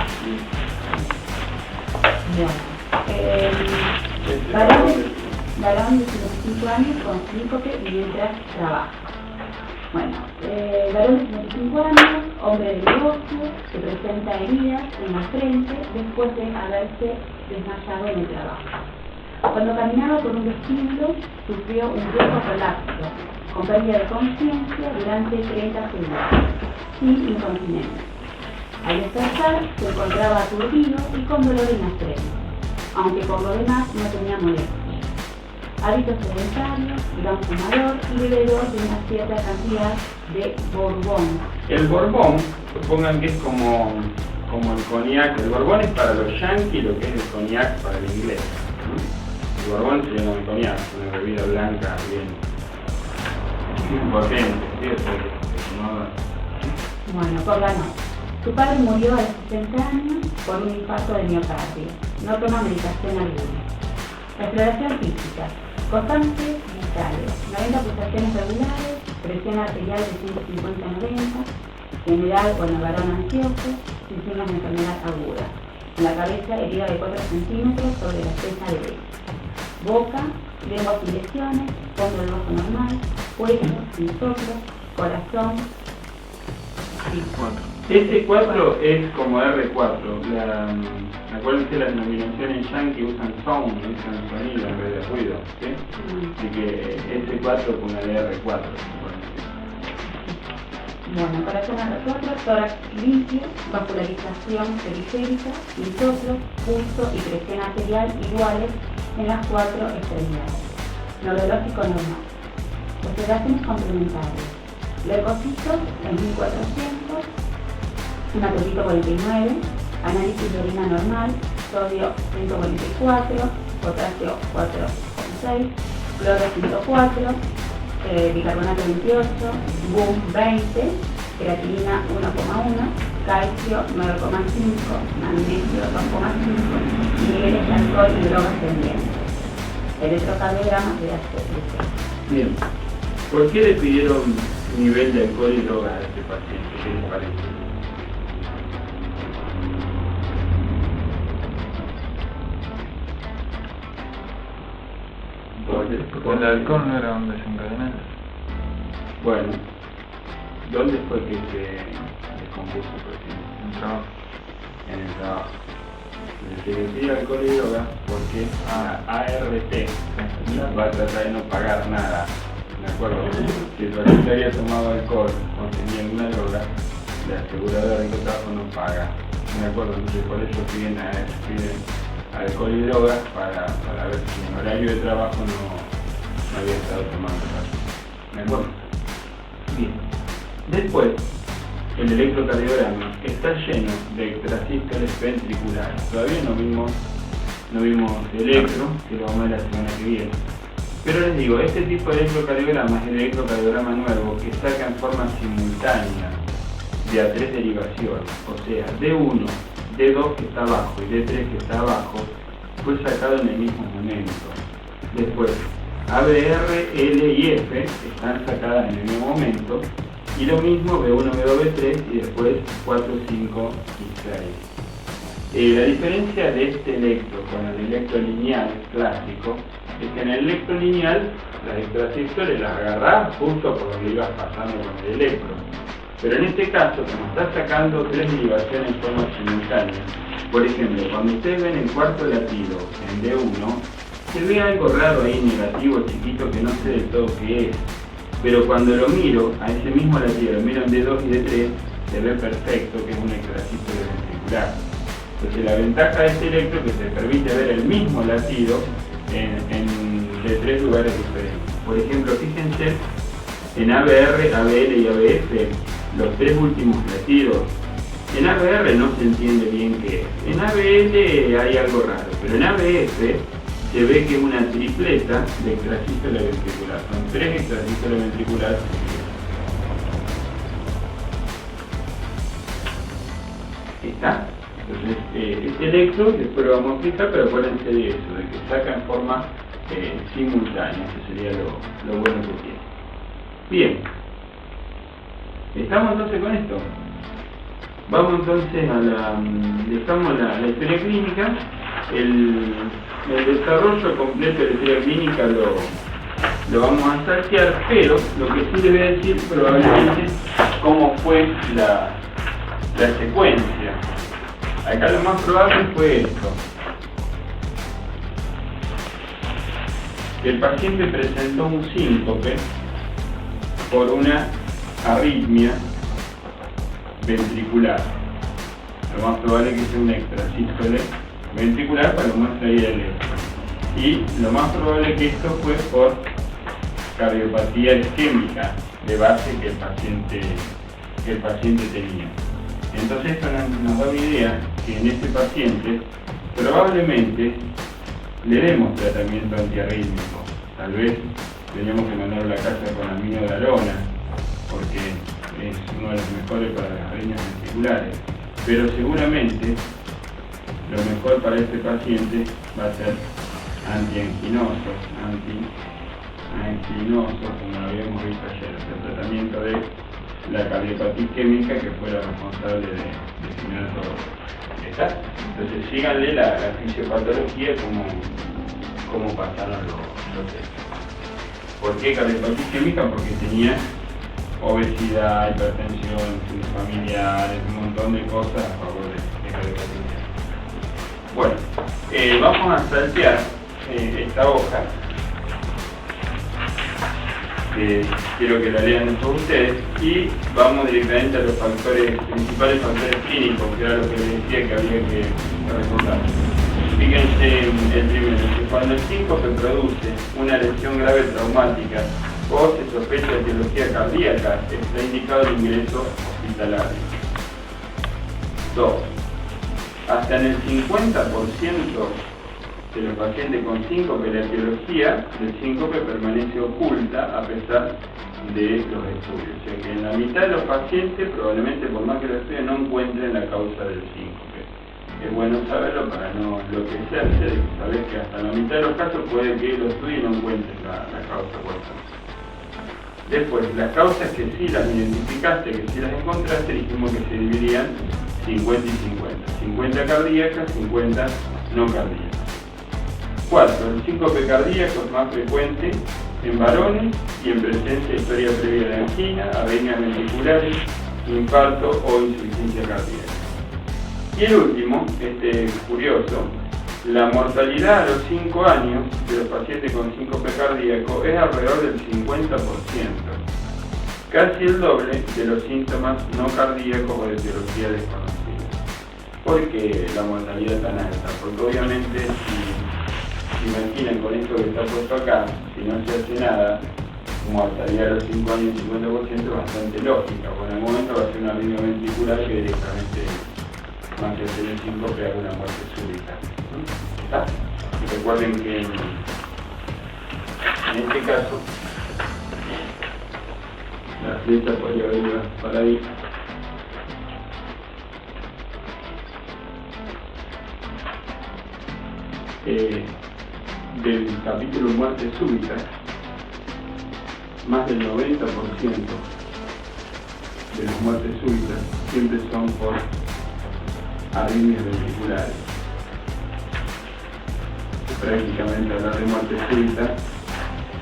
Varón de 55 años con síncope y mientras trabaja. Bueno, varón de 55 años, hombre de negocio, que presenta heridas en la frente después de haberse desmayado en el trabajo. Cuando caminaba por un vestíbulo, sufrió un brusco colapso, con pérdida de conciencia durante 30 segundos, sin incontinencia. Al despertar, se encontraba aturdido y con dolor en la frente, aunque por lo demás no tenía molestias. Hábitos sedentarios, gran fumador y bebedor de una cierta cantidad de borbón. El borbón, supongan que es como el coñac. El borbón es para los yanquis lo que es el coñac para el inglés, ¿no? El borbón se llama el coñac, una bebida blanca bien potente, ¿cierto? Bueno, por la noche. Su padre murió a los 60 años por un infarto de miocardio. No toma medicación alguna. Exploración física. Constantes vitales. 90 pulsaciones regulares. Presión arterial de 150-90. General o en varón ansioso. Sin signos de enfermedad aguda. En la cabeza herida de 4 centímetros sobre la ceja derecha. Boca, lengua sin lesiones, fondo del ojo normal, cuello, sin soplo, corazón. S4 es como R4. Acuérdense, las denominaciones yankee usan sound, usan sonido en vez de ruido, ¿sí? Así que S4 con una de R4. Bueno, corazón R4, tórax limpio, vascularización periférica, sin soplo, pulso y presión arterial iguales en las 4 extremidades. Neurológico normal. Observaciones complementarias. Leucocitos en 1400, hematocito 49, análisis de orina normal, sodio 144, potasio 4,6, cloro 104, bicarbonato 28, BUM 20, creatinina 1,1, calcio 9,5, magnesio 2,5 y niveles de alcohol y drogas pendientes. Electrocardiograma de ACT. Bien. ¿Por qué le pidieron nivel de alcohol y drogas a este paciente? ¿Qué les parece? El alcohol no era un desencadenante. Bueno, ¿dónde fue que se descompuso el paciente? En el trabajo. En el trabajo. Se le pide alcohol y drogas porque ART va a tratar de no pagar nada. ¿De acuerdo? Si el paciente había tomado alcohol o tenía alguna droga, la aseguradora de trabajo no paga. ¿De acuerdo? Entonces por eso piden alcohol y drogas para ver si en horario de trabajo no había estado tomando alcohol. ¿De acuerdo? Bien. Después, el electrocardiograma está lleno de extrasístoles ventriculares. Todavía no vimos electro, que lo vamos a ver la semana que viene. Pero les digo, este tipo de electrocardiograma es el electrocardiograma nuevo que saca en forma simultánea de a 3 derivaciones, o sea, D1, D2 que está abajo y D3 que está abajo, fue sacado en el mismo momento. Después, ABR, L y F están sacadas en el mismo momento, y lo mismo B1, B2, B3 y después 4, 5 y 6. La diferencia de este electro con el electro lineal clásico es que en el electro lineal las extrasístoles las agarrás justo por donde ibas pasando con el electro. Pero en este caso, como está sacando 3 derivaciones en forma simultánea, por ejemplo, cuando ustedes ven el cuarto latido en D1, se ve algo raro ahí, negativo, chiquito, que no sé del todo qué es. Pero cuando lo miro, a ese mismo latido, lo miro en D2 y D3, se ve perfecto que es un extrasístole ventricular. Entonces la ventaja de este electro es que se permite ver el mismo latido de 3 lugares diferentes. Por ejemplo, fíjense en ABR, ABL y ABF, los 3 últimos latidos. En ABR no se entiende bien qué es. En ABL hay algo raro, pero en ABF se ve que es una tripleta de extrasístole ventricular. Son 3 extrasístoles ventriculares. ¿Está? Entonces, este electro después lo vamos a aplicar, pero acuérdense de eso, de que saca en forma simultánea, eso sería lo bueno que tiene. Bien, ¿estamos entonces con esto? Vamos entonces dejamos la historia clínica, el desarrollo completo de la historia clínica lo vamos a saltear, pero lo que sí les voy a decir probablemente cómo fue la secuencia. Acá lo más probable fue esto. El paciente presentó un síncope por una arritmia ventricular. Lo más probable es que sea un extrasístole ventricular, para lo muestra ahí el electro. Y lo más probable es que esto fue por cardiopatía isquémica de base que el paciente tenía. Entonces esto nos da una idea que en este paciente probablemente le demos tratamiento antiarrítmico. Tal vez teníamos que mandarlo a la casa con aminodarona, porque es uno de los mejores para las arritmias ventriculares. Pero seguramente lo mejor para este paciente va a ser antianginoso, como lo habíamos visto ayer, el tratamiento de la cardiopatía isquémica, que fue la responsable de generar todo. ¿Está? Entonces síganle la fisiopatología como pasaron los textos. ¿Por qué cardiopatía isquémica? Porque tenía obesidad, hipertensión, familiares, un montón de cosas a favor de cardiopatía isquémica. Bueno, vamos a saltear esta hoja. Quiero que la lean todos ustedes y vamos directamente a los principales factores clínicos, que era lo que les decía que había que recordar. Fíjense el primero, que cuando el síncope produce una lesión grave traumática o se sospecha de etiología cardíaca, está indicado el ingreso hospitalario. 2. Hasta en el 50% de los pacientes con síncope, la etiología del síncope permanece oculta a pesar de los estudios. O sea que en la mitad de los pacientes, probablemente por más que lo estudien, no encuentren la causa del síncope. Es bueno saberlo para no enloquecerse, de saber que hasta la mitad de los casos puede que lo estudien y no encuentren la causa correcta. Después, las causas que sí las identificaste, que sí las encontraste, dijimos que se dividían 50 y 50. 50 cardíacas, 50 no cardíacas. 4. El síncope cardíaco es más frecuente en varones y en presencia de historia previa de angina, arritmias ventriculares, infarto o insuficiencia cardíaca. Y el último, curioso, la mortalidad a los 5 años de los pacientes con síncope cardíaco es alrededor del 50%, casi el doble de los síntomas no cardíacos o de etiología desconocida. ¿Por qué la mortalidad tan alta? Porque obviamente si imaginan con esto que está puesto acá, si no se hace nada, mortalidad a los 5 años 50% es bastante lógica, porque en algún momento va a ser una arritmia ventricular que directamente, más que tener síncope, haga una muerte súbita. ¿Está? Y recuerden que en este caso la flecha podría venir para ahí. Del capítulo muerte súbita, más del 90% de las muertes súbitas siempre son por arritmias ventriculares. Prácticamente hablar de muerte súbita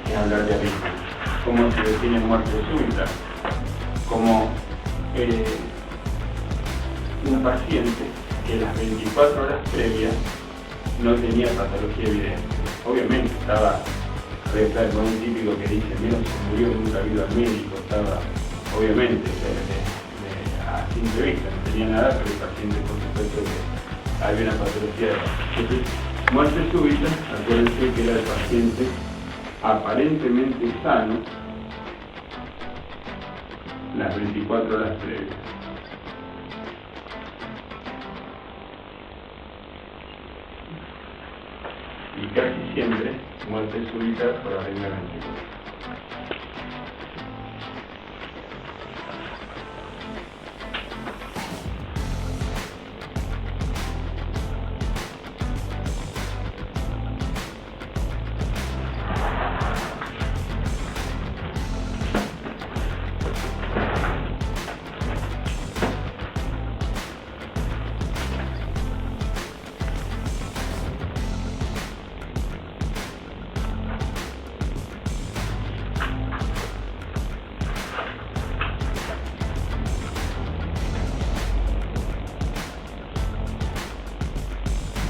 es hablar de arritmia. ¿Cómo se define muerte súbita? Como un paciente que las 24 horas previas no tenía patología evidente. Obviamente estaba con un típico que dice, mira, se murió, nunca ha ido al médico, estaba, obviamente, a simple vista, no tenía nada, pero el paciente, por supuesto, que había una patología de base. Entonces, muerte súbita, acuérdense que era el paciente aparentemente sano las 24 horas previas. Y casi siempre muerte súbita por arritmia ventricular.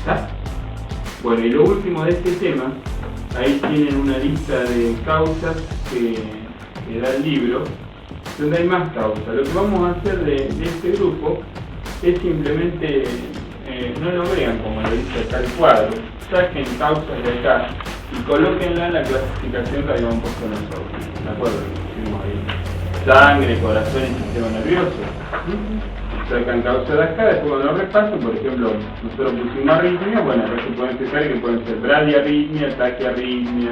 ¿Está? Bueno, y lo último de este tema, ahí tienen una lista de causas que da el libro, donde hay más causas. Lo que vamos a hacer de este grupo es simplemente, no lo vean como lo dice acá el cuadro, saquen causas de acá y colóquenla en la clasificación que habíamos puesto nosotros. ¿De acuerdo? Hicimos ahí sangre, corazón y sistema nervioso. Sacan causas de acá, después cuando lo repaso, por ejemplo, nosotros pusimos arritmia, bueno, acá se pueden fijar que pueden ser bradiarritmia, taquiarritmia,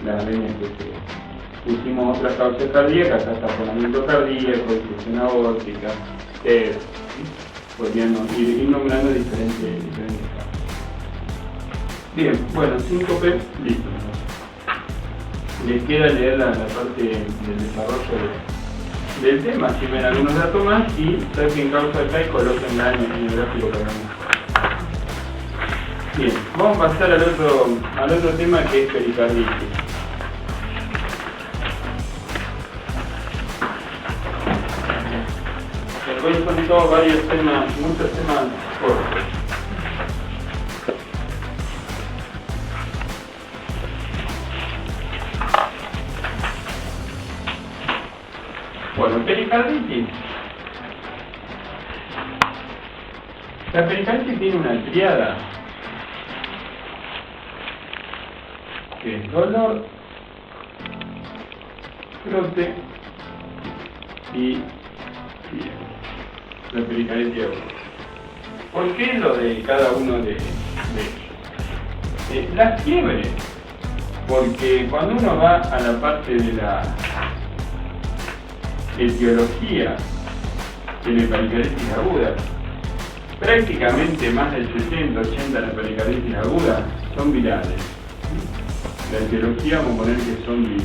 las arritmias que se pusimos otras causas cardíacas, hasta taponamiento cardíaco, disfunción aórtica, podrían ir nombrando diferentes causas. Bien, bueno, 5P, listo. Les queda leer la parte del desarrollo del tema, si ven algunos datos más y saquen causa acá y colóquenla en el gráfico que hagamos. Bien, vamos a pasar al otro tema que es pericarditis. Hoy son todos varios temas, muchos temas cortos. Bueno, pericarditis. La pericarditis tiene una triada que es dolor, frote y fiebre. La pericarditis aguda. ¿Por qué lo de cada uno de ellos? La fiebre, porque cuando uno va a la parte de la etiología de la pericarditis aguda, prácticamente más del 70-80% de la pericarditis aguda son virales. La etiología vamos a poner que son virus.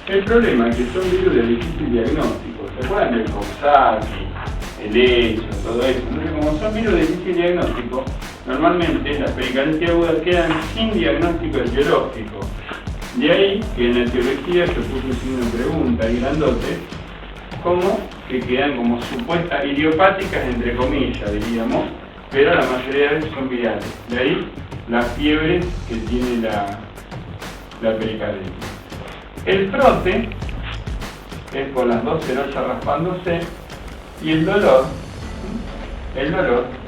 El problema es que son virus de difícil diagnóstico. ¿Se acuerdan del Coxsackie, el hecho, todo eso? Como son virus de difícil diagnóstico, normalmente las pericarditis agudas quedan sin diagnóstico etiológico. De ahí que en la etiología se puso un signo de pregunta y grandote, como que quedan como supuestas idiopáticas, entre comillas, diríamos, pero la mayoría de veces son virales. De ahí la fiebre que tiene la pericarditis. El frote es con las dos cerosas raspándose y el dolor es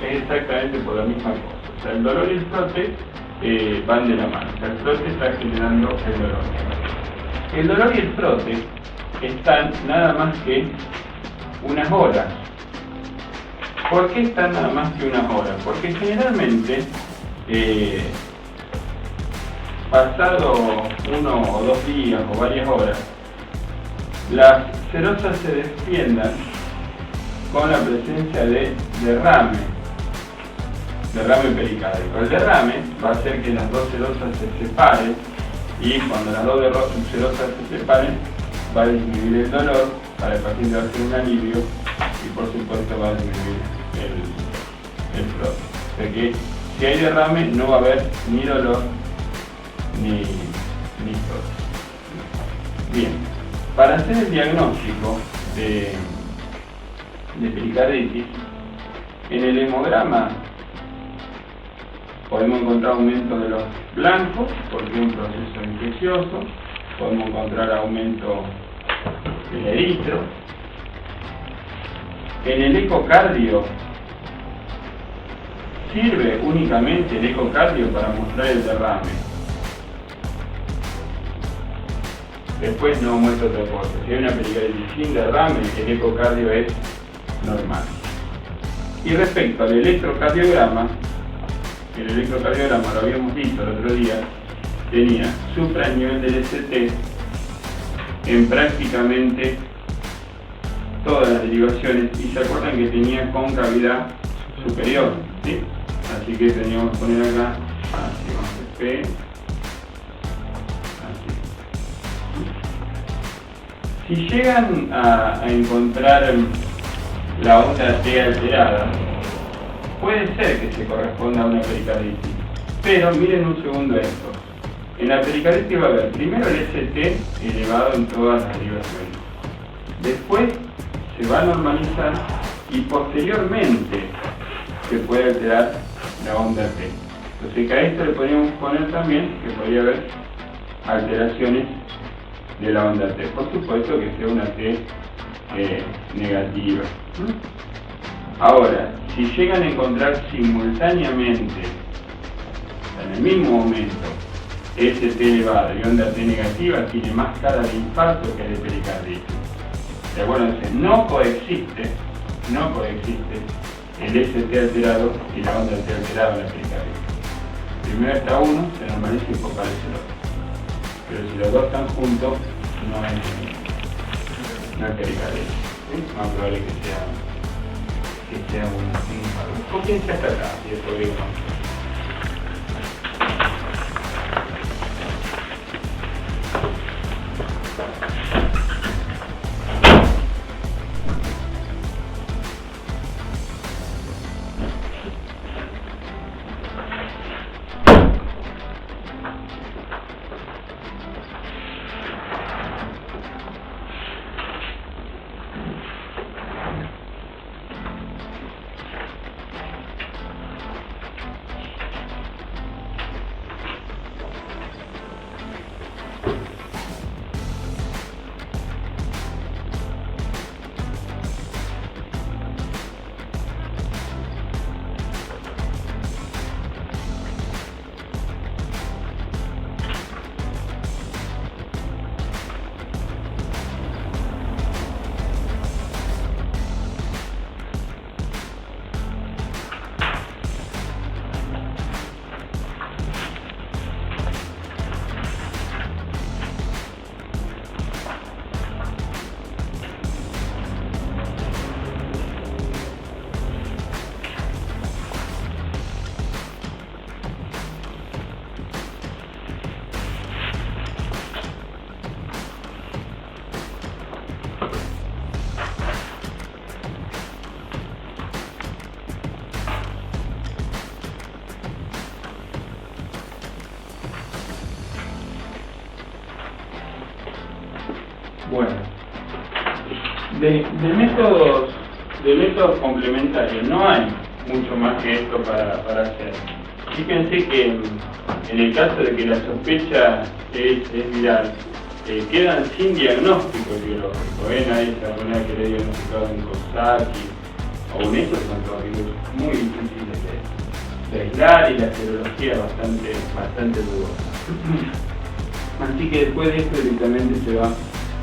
exactamente por la misma cosa. O sea, el dolor y el frote van de la mano. O sea, el frote está generando el dolor. El dolor y el frote están nada más que unas horas. ¿Por qué están nada más que unas horas? Porque generalmente pasado 1 o 2 días o varias horas, las cerosas se defiendan con la presencia de derrame pericárdico. El derrame va a hacer que las dos cerosas se separen y cuando las dos cerosas se separen va a disminuir el dolor, para el paciente va a ser un alivio y por supuesto va a disminuir el frote. O sea que si hay derrame no va a haber ni dolor ni frote. Bien, para hacer el diagnóstico de pericarditis, en el hemograma podemos encontrar aumento de los blancos, porque es un proceso infeccioso, podemos encontrar aumento del eritro. En el ecocardio, sirve únicamente el ecocardio para mostrar el derrame. Después no muestra otra cosa. Si hay una pericarditis sin derrame, el ecocardio es normal. Y respecto al electrocardiograma, el electrocardiograma, lo habíamos visto el otro día, tenía supranivel del ST en prácticamente todas las derivaciones y se acuerdan que tenía concavidad superior, ¿sí? Así que teníamos que poner acá, así vamos a hacer P, así. Si llegan a encontrar la onda T alterada, puede ser que se corresponda a una pericarditis, pero miren un segundo esto. En la pericarditis va a haber primero el ST elevado en todas las derivaciones, después se va a normalizar y posteriormente que puede alterar la onda T. Entonces que a esto le podríamos poner también que podría haber alteraciones de la onda T. Por supuesto que sea una T negativa. Ahora, si llegan a encontrar simultáneamente, en el mismo momento, ST elevado y onda T negativa, tiene más cara de infarto que de pericarditis. ¿De acuerdo? Entonces no coexiste el ST alterado y la onda T alterada en la pericarditis. Primero está uno, se normaliza y después aparece el otro. Pero si los dos están juntos, no es pericarditis. Es más probable que sea un infarto. ¿Con quién se está acá? Si es por eso. Bueno, de métodos complementarios no hay mucho más que esto para hacer. Fíjense que en el caso de que la sospecha es viral, quedan sin diagnóstico biológico. Nadie se va a poner que le haya diagnosticado un Coxsackie o un esto, son todos virus muy difíciles de aislar y la serología bastante dudosa. Así que después de esto directamente se va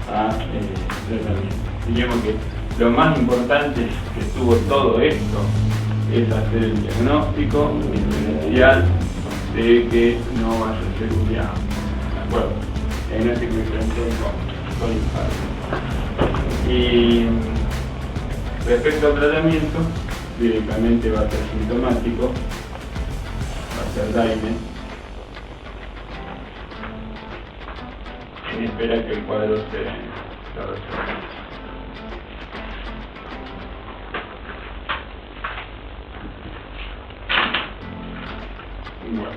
a tratamiento. Diríamos que lo más importante que tuvo todo esto es hacer el diagnóstico diferencial de que no vaya a ser uriano. ¿De acuerdo? Diagnóstico diferencial con infarto. Y respecto al tratamiento, directamente va a ser sintomático, va a ser DAIME, en espera que el cuadro se resuelva. Bueno,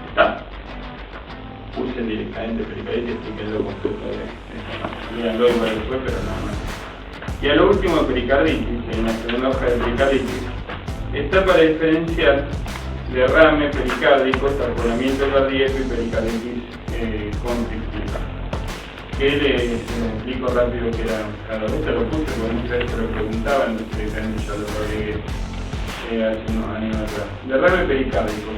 está. Puse directamente pericarditis, así que lo completo de esta. Mírenlo igual después, pero nada más. Y a lo último, pericarditis, en la segunda hoja de pericarditis, está para diferenciar derrame pericárdico, estrangulamiento cardíaco y pericarditis constrictiva. Que les explico rápido que era cada vez lo puse, porque muchas veces lo preguntaban, entonces directamente yo lo agregué hace unos años atrás. Derrame pericárdico.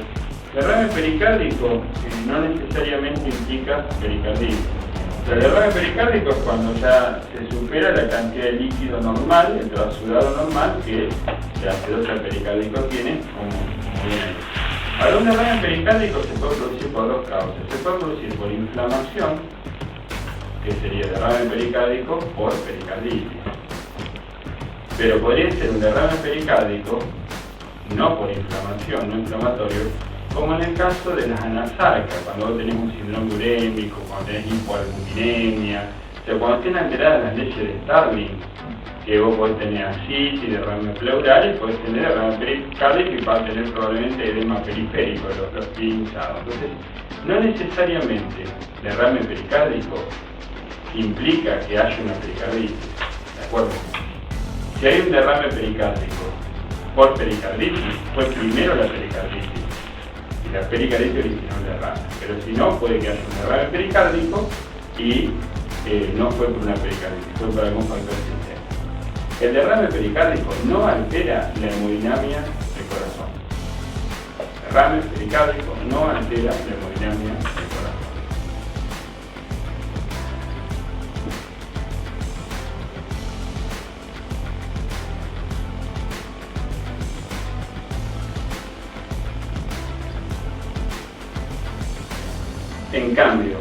Derrame pericárdico no necesariamente implica pericarditis. O sea, el derrame pericárdico es cuando ya se supera la cantidad de líquido normal, el trasudado normal que la acidosa pericárdico tiene, como bien. Ahora, un derrame pericárdico se puede producir por dos causas. Se puede producir por inflamación, que sería derrame pericárdico por pericarditis. Pero podría ser un derrame pericárdico no por inflamación, no inflamatorio, como en el caso de las anasarcas, cuando vos tenés un síndrome urémico, cuando tenés hipoalbuminemia, o sea, cuando estén alteradas las leyes de Starling, que vos podés tener ascitis, derrame pleural, y podés tener derrame pericárdico y vas a tener probablemente edema periférico, los pies hinchados. Entonces, no necesariamente derrame pericárdico implica que haya una pericarditis, ¿de acuerdo? Si hay un derrame pericárdico por pericarditis, fue primero la pericarditis. Y la pericarditis originó el derrame. Pero si no, puede que haya un derrame pericárdico y no fue por una pericarditis, fue por algún factor sistémico. El derrame pericárdico no altera la hemodinamia del corazón. El derrame pericárdico no altera la hemodinamia del corazón. En cambio,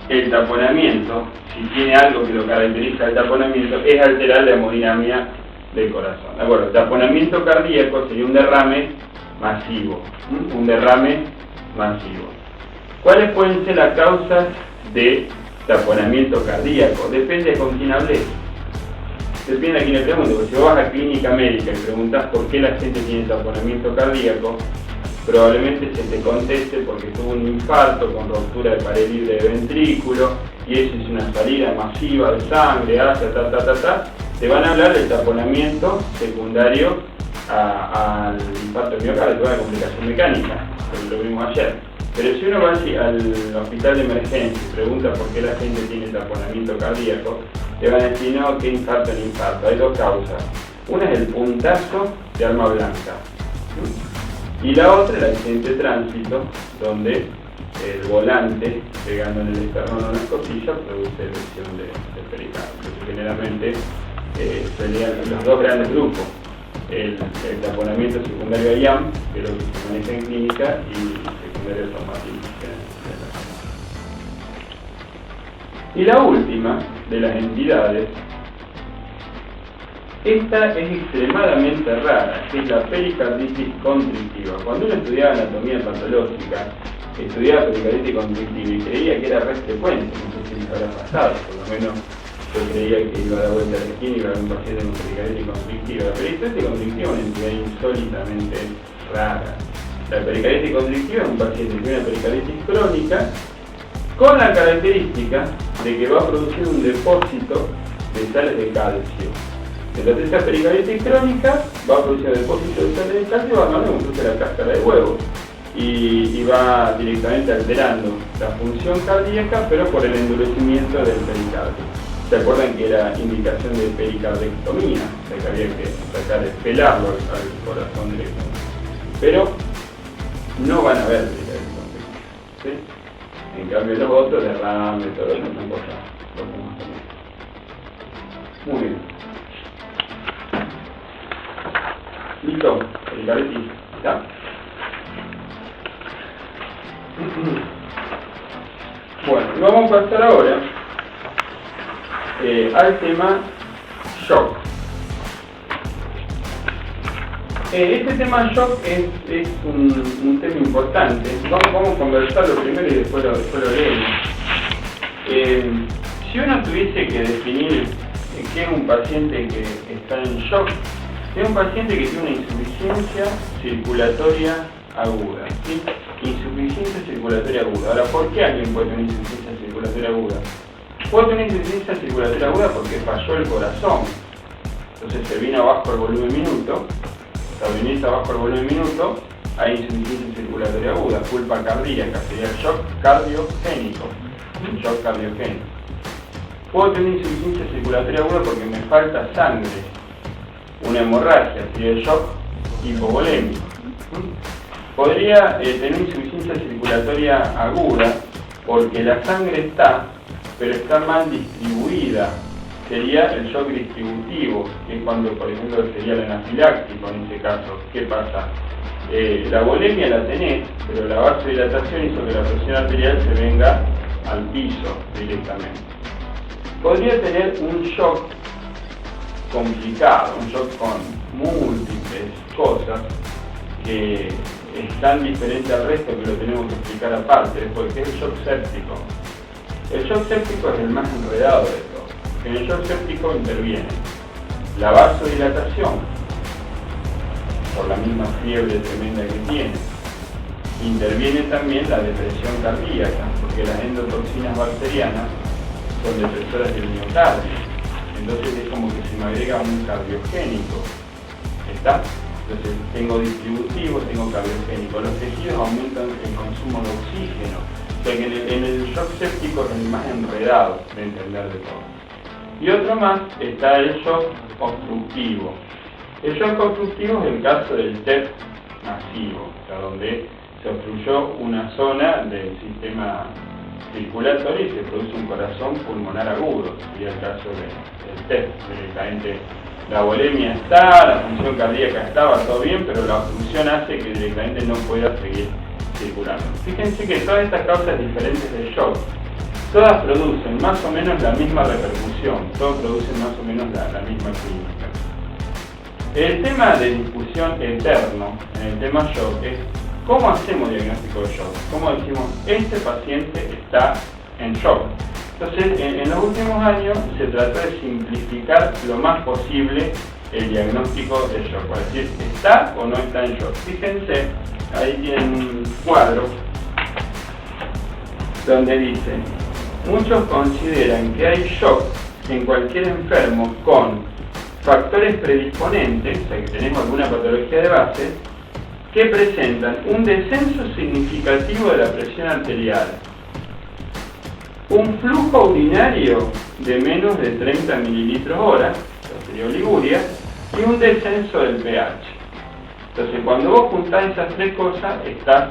el taponamiento, si tiene algo que lo caracteriza el taponamiento, es alterar la hemodinamia del corazón. ¿De acuerdo? El taponamiento cardíaco sería un derrame masivo. Un derrame masivo. ¿Cuáles pueden ser las causas de taponamiento cardíaco? Depende de con quién hables. Depende a quién le pregunte, porque si vos vas a clínica médica y preguntás por qué la gente tiene taponamiento cardíaco, probablemente se te conteste porque tuvo un infarto con ruptura de pared libre de ventrículo y eso es una salida masiva de sangre hacia te van a hablar del taponamiento secundario al infarto miocardio, a la complicación mecánica, que lo vimos ayer. Pero si uno va al hospital de emergencia y pregunta por qué la gente tiene taponamiento cardíaco, te van a decir, no, ¿qué infarto en infarto? Hay dos causas. Una es el puntazo de arma blanca. Y la otra, el accidente de tránsito, donde el volante, pegando en el esternón o en las costillas, produce lesión de pericardio. Entonces, generalmente serían los dos grandes grupos. El taponamiento secundario a IAM, que es lo que se maneja en clínica, y secundario traumatismo. Y la última de las entidades, esta es extremadamente rara, que es la pericarditis constrictiva. Cuando uno estudiaba anatomía patológica, estudiaba pericarditis constrictiva y creía que era re frecuente, no sé si les habrá pasado, por lo menos yo creía que iba a dar vuelta a la esquina y iba a haber un paciente con pericarditis constrictiva. La pericarditis constrictiva es una entidad insólitamente rara. La pericarditis constrictiva es un paciente que tiene una pericarditis crónica con la característica de que va a producir un depósito de sales de calcio. Entonces esta pericarditis crónica va a producir un depósito de sales de calcio, va a mandar incluso la cáscara de huevo y va directamente alterando la función cardíaca, pero por el endurecimiento del pericardio. ¿Se acuerdan que era indicación de pericardectomía? O sea que había que tratar de pelarlo al corazón directamente. Pero no van a ver pericarditis, ¿sí? En cambio los otros, derrame, todo eso son cosas comunes. Muy bien. ¿Listo? Pericarditis, ¿está? Bueno, vamos a pasar ahora al tema shock. Este tema shock es un tema importante. Vamos a conversarlo primero y después lo leemos. Si uno tuviese que definir qué es un paciente que está en shock, es un paciente que tiene una insuficiencia circulatoria aguda. ¿Sí? Insuficiencia circulatoria aguda. Ahora, ¿por qué alguien puede tener insuficiencia circulatoria aguda? Puede tener insuficiencia circulatoria aguda porque falló el corazón. Entonces se vino abajo el volumen minuto. Estabiliza bajo el volumen minuto, hay insuficiencia circulatoria aguda, culpa cardíaca, sería el shock cardiogénico. Un shock cardiogénico. Puedo tener insuficiencia circulatoria aguda porque me falta sangre. Una hemorragia, sería el shock hipovolémico. Podría tener insuficiencia circulatoria aguda porque la sangre está, pero está mal distribuida. Sería el shock distributivo, que es cuando, por ejemplo, sería la anafiláctico en ese caso. ¿Qué pasa? La volemia la tenés, pero la vasodilatación hizo que la presión arterial se venga al piso directamente. Podría tener un shock complicado, un shock con múltiples cosas que es tan diferente al resto que lo tenemos que explicar aparte después, que es el shock séptico. El shock séptico es el más enredado de todo. En el shock séptico interviene la vasodilatación, por la misma fiebre tremenda que tiene. Interviene también la depresión cardíaca, porque las endotoxinas bacterianas son depresoras del miocardio. Entonces es como que se me agrega un cardiogénico. ¿Está? Entonces tengo distributivo, tengo cardiogénico. Los tejidos aumentan el consumo de oxígeno. O sea que en el shock séptico es el más enredado de entender de todo. Y otro más está el shock obstructivo. El shock obstructivo es el caso del TEP masivo, o sea, donde se obstruyó una zona del sistema circulatorio y se produce un corazón pulmonar agudo, sería el caso del TEP. Directamente la volemia está, la función cardíaca estaba todo bien, pero la obstrucción hace que directamente no pueda seguir circulando. Fíjense que todas estas causas diferentes de shock, todas producen más o menos la misma repercusión, todas producen más o menos la misma clínica. El tema de discusión eterno en el tema shock es ¿cómo hacemos diagnóstico de shock? ¿Cómo decimos este paciente está en shock? Entonces, en los últimos años se trató de simplificar lo más posible el diagnóstico de shock, para decir, ¿está o no está en shock? Fíjense, ahí tienen un cuadro donde dice, muchos consideran que hay shock en cualquier enfermo con factores predisponentes, o sea que tenemos alguna patología de base, que presentan un descenso significativo de la presión arterial, un flujo urinario de menos de 30 mililitros hora, que sería oliguria, y un descenso del pH. Entonces, cuando vos juntás esas tres cosas, estás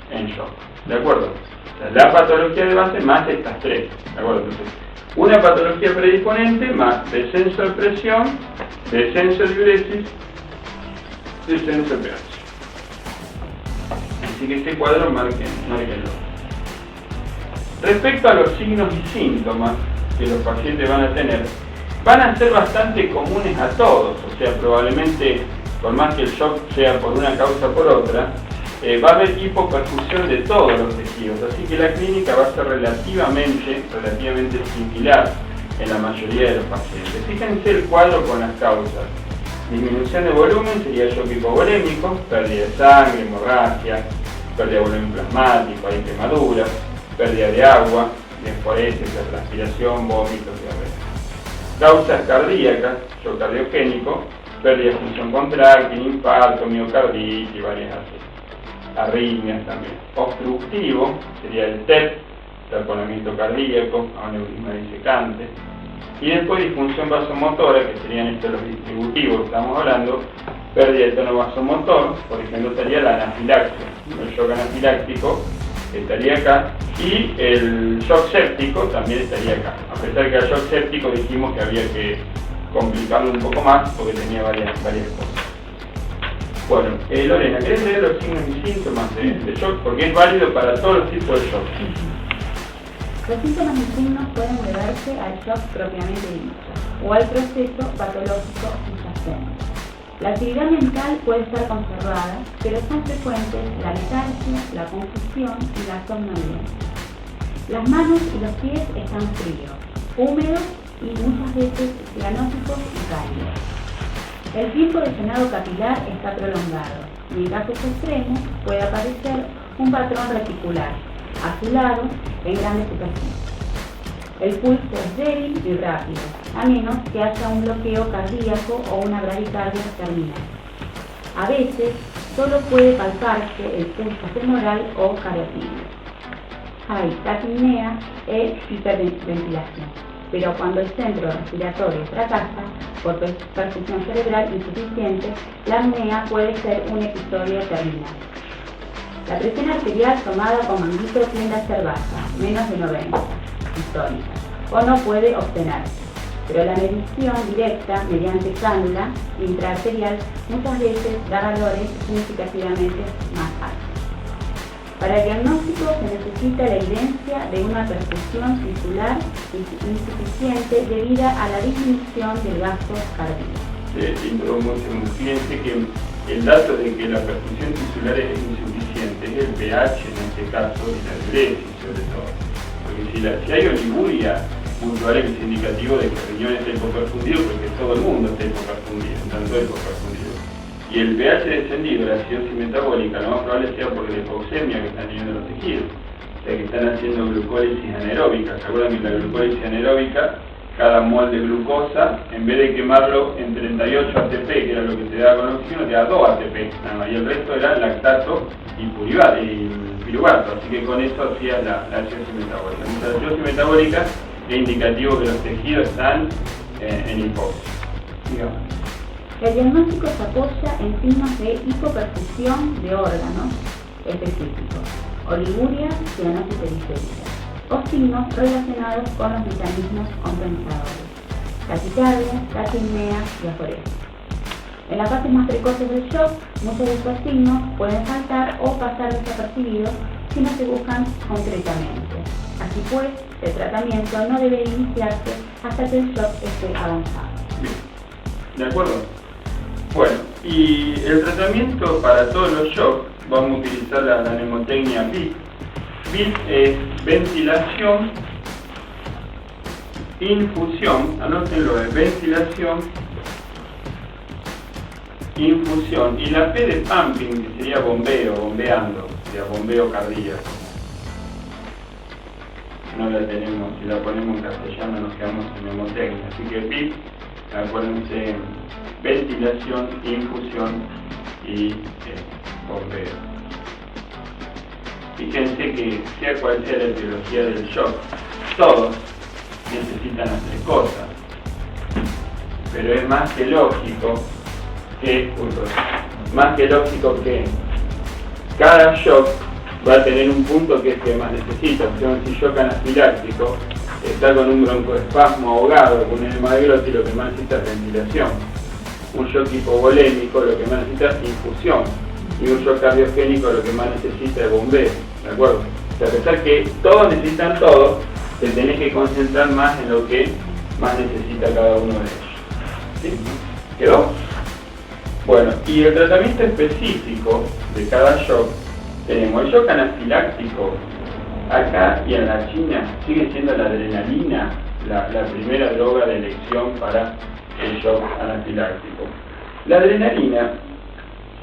en shock, ¿de acuerdo? O sea, la patología de base más estas tres, ¿de acuerdo? Entonces, una patología predisponente más descenso de presión, descenso de diuresis, descenso de pH. Así que este cuadro márquenlo. Respecto a los signos y síntomas que los pacientes van a ser bastante comunes a todos, o sea, probablemente, por más que el shock sea por una causa o por otra, va a haber hipoperfusión de todos los tejidos, así que la clínica va a ser relativamente similar en la mayoría de los pacientes. Fíjense el cuadro con las causas. Disminución de volumen sería shock hipovolémico, pérdida de sangre, hemorragia, pérdida de volumen plasmático, hay quemaduras, pérdida de agua, desforesis, transpiración, vómitos, diarrea. Causas cardíacas, shock cardiogénico, pérdida de función contráctil, infarto, miocarditis, varias arritmias también. Obstructivo sería el TEP, taponamiento cardíaco, aneurisma disecante. Y después disfunción vasomotora, que serían estos los distributivos que estamos hablando, pérdida de tono vasomotor, por ejemplo estaría la anafilaxia, el shock anafiláctico estaría acá, y el shock séptico también estaría acá, a pesar que al shock séptico dijimos que había que complicarlo un poco más porque tenía varias cosas. Bueno, Lorena, ¿querés leer los signos y síntomas de shock? Porque es válido para todos los tipos de shock. Los síntomas y signos pueden deberse al shock propiamente dicho o al proceso patológico subyacente. La actividad mental puede estar conservada, pero son frecuentes la letargia, la confusión y la somnolencia. Las manos y los pies están fríos, húmedos y muchas veces cianóticos y cálidos. El tiempo de llenado capilar está prolongado y en casos extremos puede aparecer un patrón reticular, azulado, en grandes superficies. El pulso es débil y rápido, a menos que haya un bloqueo cardíaco o una bradicardia terminal. A veces solo puede palparse el pulso femoral o carotideo. Hay taquipnea e hiperventilación, pero cuando el centro respiratorio fracasa por perfusión cerebral insuficiente, la apnea puede ser un episodio terminal. La presión arterial tomada con manguito tiende a ser baja, menos de 90 sistólicas, o no puede obtenerse, pero la medición directa mediante cánula intraarterial muchas veces da valores significativamente más altos. Para el diagnóstico se necesita la evidencia de una perfusión tisular insuficiente debida a la disminución del gasto cardíaco. Fíjense que el dato de que la perfusión tisular es insuficiente es el pH en este caso y la diuresis sobre todo. Porque si hay oliguria puntual es indicativo de que el riñón está hipoperfundido, porque todo el mundo está hipoperfundido, tanto hipoperfundido. Y el pH descendido, la acidosis metabólica, lo más probable sea por la hipoxemia que están teniendo los tejidos. O sea que están haciendo glucólisis anaeróbica. ¿Se acuerdan que la glucólisis anaeróbica, cada mol de glucosa, en vez de quemarlo en 38 ATP, que era lo que te daba con oxígeno, te da 2 ATP, y el resto era lactato y piruvato, así que con eso hacía la acidosis metabólica. La acidosis metabólica es indicativo que los tejidos están en hipoxia. Digamos. El diagnóstico se apoya en signos de hipoperfusión de órganos específicos, oliguria, cianosis periférica, o signos relacionados con los mecanismos compensadores, taquicardia, taquipnea y aforesis. En las fases más precoces del shock, muchos de estos signos pueden faltar o pasar desapercibidos si no se buscan concretamente. Así pues, el tratamiento no debe iniciarse hasta que el shock esté avanzado. Bien. ¿De acuerdo? Bueno, y el tratamiento para todos los shocks, vamos a utilizar la mnemotecnia BIP. BIP es ventilación, infusión, anótenlo, de ventilación, infusión, y la P de pumping, que sería bombeo, bombeando, sería bombeo cardíaco. No la tenemos, si la ponemos en castellano nos quedamos en mnemotecnia, así que BIP, acuérdense, ventilación, infusión y bombeo. Fíjense que sea cual sea la etiología del shock, todos necesitan las tres cosas, pero es más que lógico que cada shock va a tener un punto que es que más necesita. Si shock anafiláctico está con un broncoespasmo ahogado, con un edema de glotis, lo que más necesita es ventilación. Un shock hipovolémico lo que más necesita es infusión. Y un shock cardiogénico lo que más necesita es bombeo. ¿De acuerdo? O sea, a pesar que todos necesitan todo, te tenés que concentrar más en lo que más necesita cada uno de ellos. ¿Sí? ¿Quedó? Bueno, y el tratamiento específico de cada shock, tenemos el shock anafiláctico. Acá y en la China sigue siendo la adrenalina la primera droga de elección para el shock anafiláctico. La adrenalina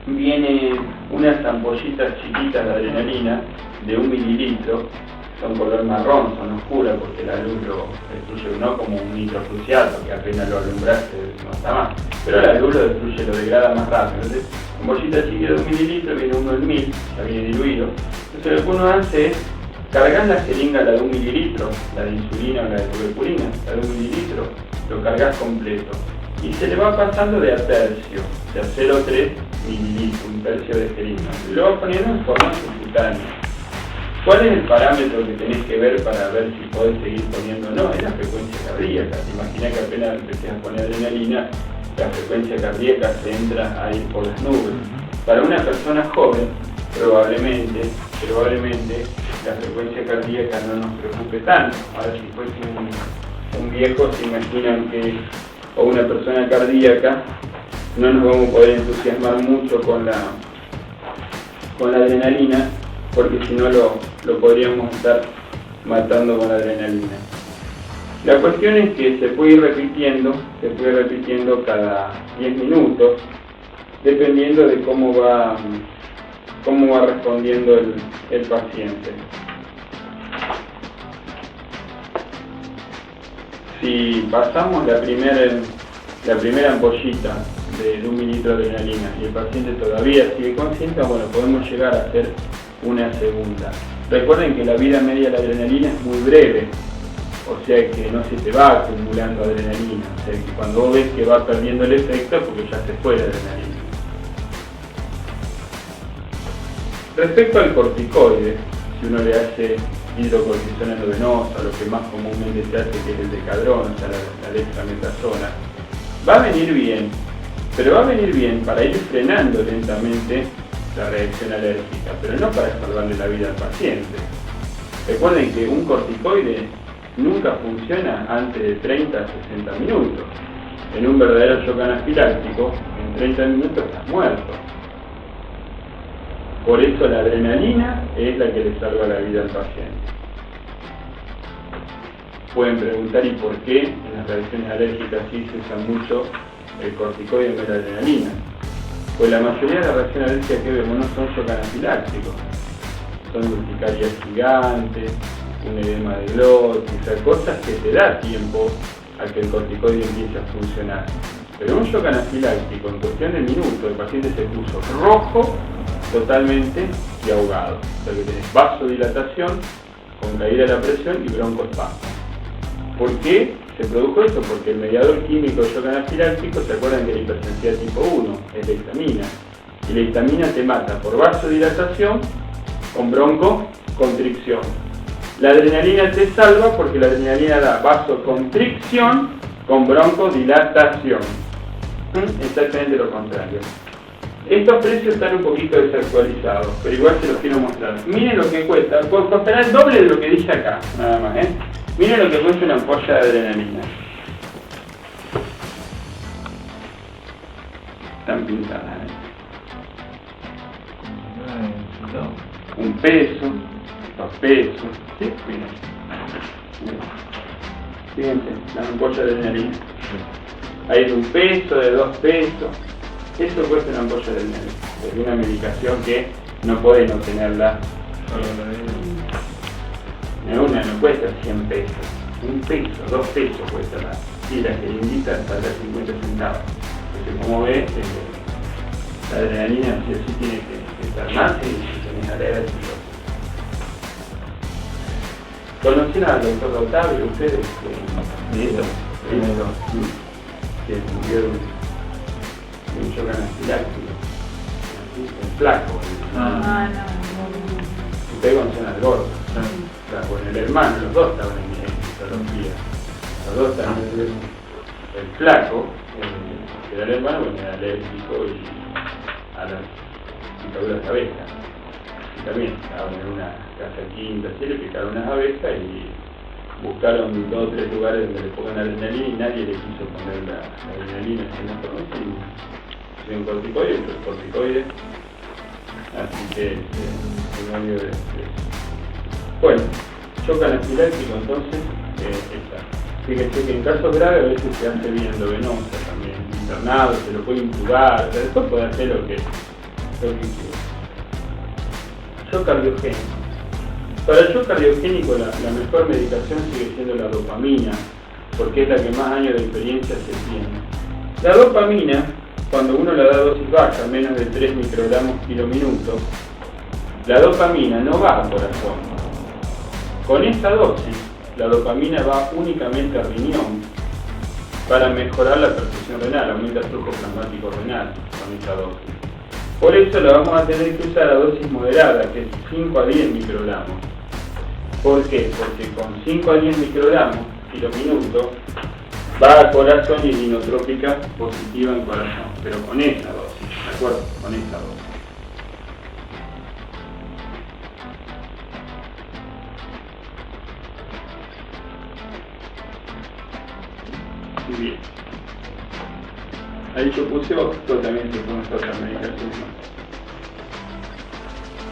viene unas ampollitas chiquitas de adrenalina de 1 mililitro, son color marrón, son oscuras porque la luz lo destruye, no como un nitrocruciato que apenas lo alumbraste no está más, pero la luz lo destruye, lo degrada más rápido. Entonces, ampollita chiquita de 1 mililitro, viene uno en 1000, ya viene diluido. Entonces lo que uno hace es cargar la jeringa, la de 1 mililitro, la de insulina o la de tuberculina, la de 1 mililitro, lo cargas completo y se le va pasando de a tercio, de a 0,3 mililitros, un tercio de jeringa. Lo va poniendo en forma subcutánea. ¿Cuál es el parámetro que tenés que ver para ver si podés seguir poniendo o no? Es la frecuencia cardíaca. Te imaginas que apenas empecé a poner adrenalina, la frecuencia cardíaca se entra a ir por las nubes. Para una persona joven, probablemente la frecuencia cardíaca no nos preocupe tanto. Ahora, si fuese un viejo, se imaginan que, o una persona cardíaca, no nos vamos a poder entusiasmar mucho con la adrenalina, porque si no lo podríamos estar matando con la adrenalina. La cuestión es que se puede ir repitiendo cada 10 minutos, dependiendo de cómo va respondiendo el paciente. Si pasamos la primera ampollita de 1 mililitro de adrenalina y el paciente todavía sigue consciente, bueno, podemos llegar a hacer una segunda. Recuerden que la vida media de la adrenalina es muy breve, o sea que no se te va acumulando adrenalina, o sea que cuando vos ves que va perdiendo el efecto, porque ya se fue la adrenalina. Respecto al corticoide, si uno le hace hidrocortisona endovenosa, lo que más comúnmente se hace, que es el decadrón, o sea la dexametasona, va a venir bien, pero va a venir bien para ir frenando lentamente la reacción alérgica, pero no para salvarle la vida al paciente. Recuerden que un corticoide nunca funciona antes de 30 a 60 minutos. En un verdadero shock anafiláctico, en 30 minutos estás muerto. Por eso la adrenalina es la que le salva la vida al paciente. Pueden preguntar, ¿y por qué en las reacciones alérgicas sí se usa mucho el corticoide en vez de la adrenalina? Pues la mayoría de las reacciones alérgicas que vemos no son shock anafilácticos, son urticarias gigantes, un edema de glotis, o sea, cosas que te da tiempo a que el corticoide empiece a funcionar. Pero un shock anafiláctico, en cuestión de minutos, el paciente se puso rojo totalmente y ahogado. O sea que tenés vasodilatación con caída de la presión y broncoespasmo. ¿Por qué se produjo esto? Porque el mediador químico del shock anafiláctico, ¿se acuerdan que la hipersensibilidad tipo 1 es la histamina? Y la histamina te mata por vasodilatación con broncoconstricción. La adrenalina te salva porque la adrenalina da vasoconstricción con broncodilatación. Exactamente lo contrario. Estos precios están un poquito desactualizados, pero igual se los quiero mostrar. Miren lo que cuesta, costará el doble de lo que dice acá, nada más, ¿eh? Miren lo que cuesta una ampolla de adrenalina. Están pintadas, ¿eh? 1 peso, 2 pesos, ¿sí? Miren. Fíjense, la ampolla de adrenalina. Hay de 1 peso, de 2 pesos. Eso cuesta una ampolla de adrenalina. Es una medicación que no pueden obtenerla. No cuesta 100 pesos. 1 peso, 2 pesos cuesta la. Y la que indica hasta 50 centavos. Porque como ves, la adrenalina sí o sí tiene que estar más y tenés área de cielo. ¿Conocen al doctor Octavio ustedes? Que murió de un shock anafiláctico, el flaco. Ustedes conocen al gordo, con el hermano, los dos estaban en histología. Los dos estaban el flaco, que era el hermano, bueno, era alérgico y a las picaduras de abejas. Y también estaban en una casa quinta, así le picaron unas abejas y buscaron 2 o 3 lugares donde le pongan adrenalina y nadie le quiso poner la adrenalina en la farmacia y un corticoide, otro corticoide, así que el medio de bueno, shock anafiláctico entonces está. Fíjense que en casos graves a veces se hace vía endovenosa también, internado, se lo puede intubar, después puede hacer lo que quiera. Shock cardiogénico. Para el shock cardiogénico la mejor medicación sigue siendo la dopamina, porque es la que más años de experiencia se tiene. La dopamina, cuando uno la da a dosis baja, menos de 3 microgramos kilo minuto, la dopamina no va al corazón. Con esa dosis, la dopamina va únicamente al riñón para mejorar la perfusión renal, aumenta el flujo plasmático renal con esa dosis. Por eso la vamos a tener que usar a dosis moderada, que es 5 a 10 microgramos. ¿Por qué? Porque con 5 a 10 microgramos kilo minuto va al corazón y es inotrópica positiva en corazón, pero con esa dosis, ¿de acuerdo? Con esa dosis. Muy bien. Ahí yo puse otro, también se pone esta otra medicación.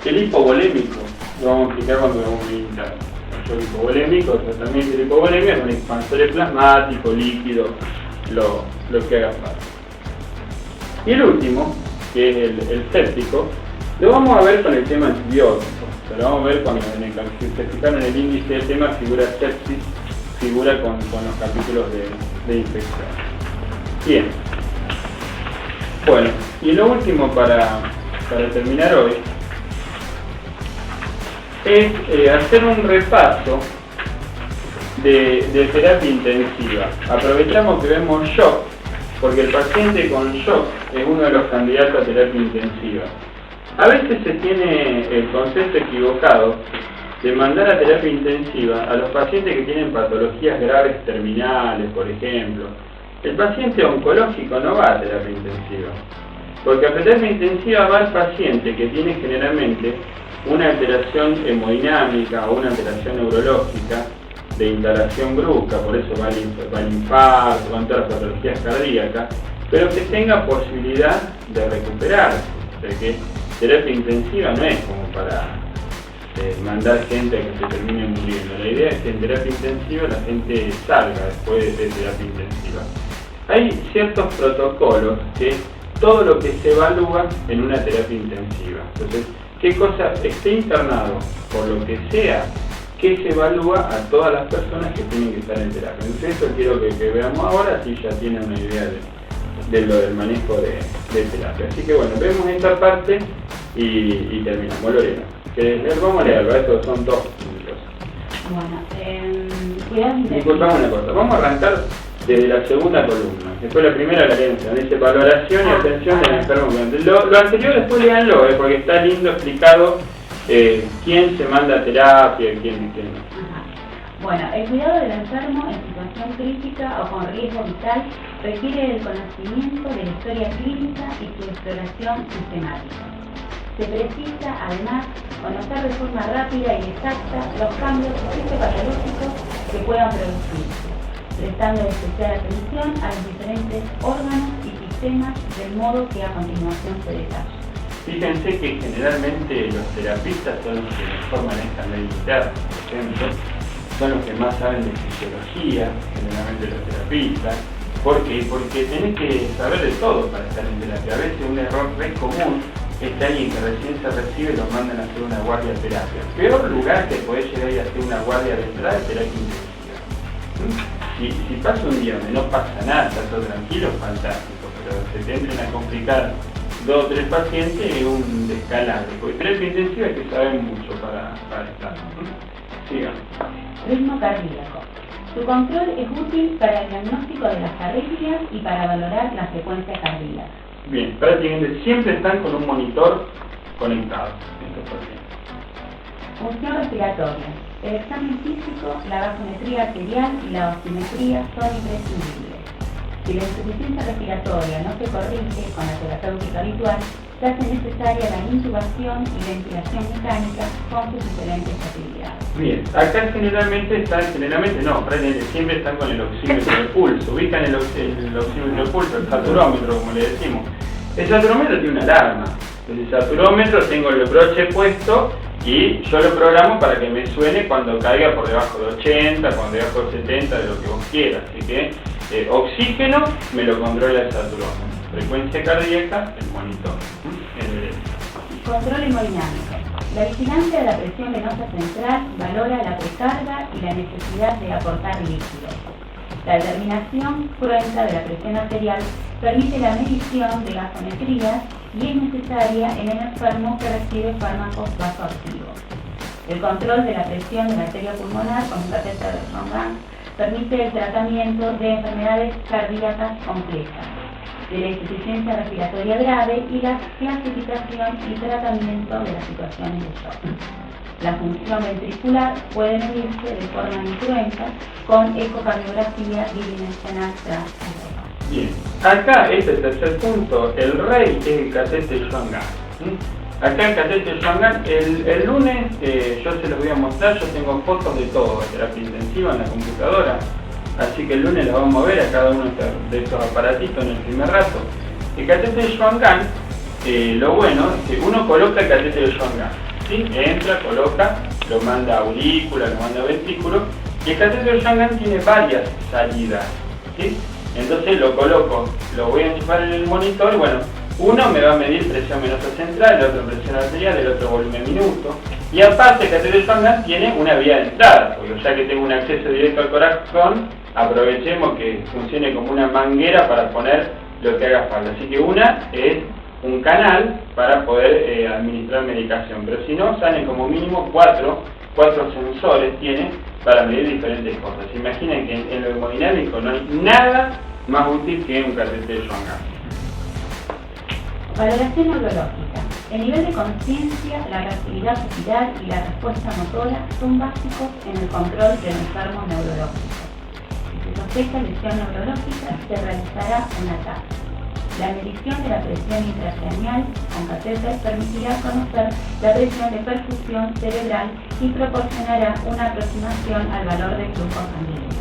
El hipovolémico, lo vamos a explicar cuando vamos a meditar. El hipovolémico, el tratamiento de hipovolemia es un expansor plasmático, líquido, lo que haga falta. Y el último, que es el séptico, lo vamos a ver con el tema antibiótico. Lo vamos a ver cuando si se fijan en el índice del tema figura sepsis, figura con los capítulos de infección. Bien. Bueno, y lo último para terminar hoy es hacer un repaso de terapia intensiva. Aprovechamos que vemos shock, porque el paciente con shock es uno de los candidatos a terapia intensiva. A veces se tiene el concepto equivocado de mandar a terapia intensiva a los pacientes que tienen patologías graves terminales, por ejemplo. El paciente oncológico no va a terapia intensiva, porque a terapia intensiva va el paciente que tiene generalmente una alteración hemodinámica o una alteración neurológica de instalación brusca, por eso va el infarto, van todas las patologías cardíacas, pero que tenga posibilidad de recuperarse. O sea que terapia intensiva no es como para mandar gente a que se termine muriendo. La idea es que en terapia intensiva la gente salga después de terapia intensiva. Hay ciertos protocolos que todo lo que se evalúa en una terapia intensiva. Entonces, qué cosa esté internado, por lo que sea, que se evalúa a todas las personas que tienen que estar en terapia. Entonces eso quiero que veamos ahora, si ya tienen una idea de lo del manejo de terapia. Así que bueno, vemos esta parte y terminamos. Lorena, vamos a leerlo, estos son 2 minutos. Bueno, disculpame una cosa, vamos a arrancar desde la segunda columna. Después la primera la leemos, dice valoración y atención del enfermo. Lo anterior después leanlo, porque está lindo explicado quién se manda a terapia y quién no. Bueno, el cuidado del enfermo en situación crítica o con riesgo vital requiere el conocimiento de la historia clínica y su exploración sistemática. Se precisa, además, conocer de forma rápida y exacta los cambios fisiopatológicos que puedan producirse, prestando especial atención a los diferentes órganos y sistemas del modo que a continuación se detalla. Fíjense que generalmente los terapistas son los que mejor manejan la interna, por ejemplo, son los que más saben de fisiología, generalmente los terapistas. ¿Por qué? Porque tenés que saber de todo para estar en terapia. A veces un error re común es que alguien que recién se recibe los mandan a hacer una guardia de terapia. El peor lugar que podés llegar a hacer una guardia de entrada es terapia intensiva. Si pasa un día donde no pasa nada, está todo tranquilo, fantástico, pero se te entren a complicar 2 o 3 pacientes es un descalabro, porque terapia intensiva es que saben mucho para estar. Sigan. Ritmo cardíaco. Su control es útil para el diagnóstico de las arritmias y para valorar la frecuencia cardíaca. Bien, prácticamente siempre están con un monitor conectado estos pacientes. Función respiratoria. El examen físico, la gasometría arterial y la oximetría son imprescindibles. Si la insuficiencia respiratoria no se corrige con la terapéutica habitual, se hace necesaria la intubación y ventilación mecánica con sus diferentes actividades. Bien, acá generalmente siempre están con el oxímetro de pulso. Ubican el oxímetro de pulso, el saturómetro, como le decimos. El saturómetro tiene una alarma. El saturómetro tengo el broche puesto y yo lo programo para que me suene cuando caiga por debajo de 80, por debajo de 70, de lo que vos quieras. Así que oxígeno me lo controla el saturómetro. Frecuencia cardíaca, el monitor. Control hemodinámico. La vigilancia de la presión venosa central valora la precarga y la necesidad de aportar líquidos. La determinación cruenta de la presión arterial permite la medición de gasometrías y es necesaria en el enfermo que recibe fármacos vasoactivos. El control de la presión de la arteria pulmonar con un catéter de Schwann permite el tratamiento de enfermedades cardíacas complejas, de la insuficiencia respiratoria grave y la clasificación y tratamiento de las situaciones de shock. La función ventricular puede medirse de forma incruenta con ecocardiografía bidimensional transcraniana. Bien, acá este tercer punto, el rey es el catéter Schwann. Acá el catéter Schwann, el lunes yo se los voy a mostrar, yo tengo fotos de todo, de terapia intensiva en la computadora. Así que el lunes lo vamos a ver a cada uno de estos aparatitos en el primer rato. El catéter Schwann, lo bueno es que uno coloca el catéter Schwann, ¿sí? Entra, coloca, lo manda a aurícula, lo manda a ventrículo, y el catéter Schwann tiene varias salidas, ¿sí? Entonces lo coloco, lo voy a enchufar en el monitor y bueno, uno me va a medir presión venosa central, el otro presión arterial, el otro volumen minuto. Y aparte el catéter Schwann tiene una vía de entrada, porque ya que tengo un acceso directo al corazón, aprovechemos que funcione como una manguera para poner lo que haga falta. Así que una es un canal para poder administrar medicación, pero si no, salen como mínimo cuatro sensores tiene para medir diferentes cosas. Imaginen que en lo hemodinámico no hay nada más útil que un catéter Schwann. Valoración neurológica. El nivel de conciencia, la reactividad pupilar y la respuesta motora son básicos en el control del enfermo neurológico. Si se sospecha lesión neurológica, se realizará una TAC. La medición de la presión intracraneal con catéter permitirá conocer la presión de perfusión cerebral y proporcionará una aproximación al valor del flujo sanguíneo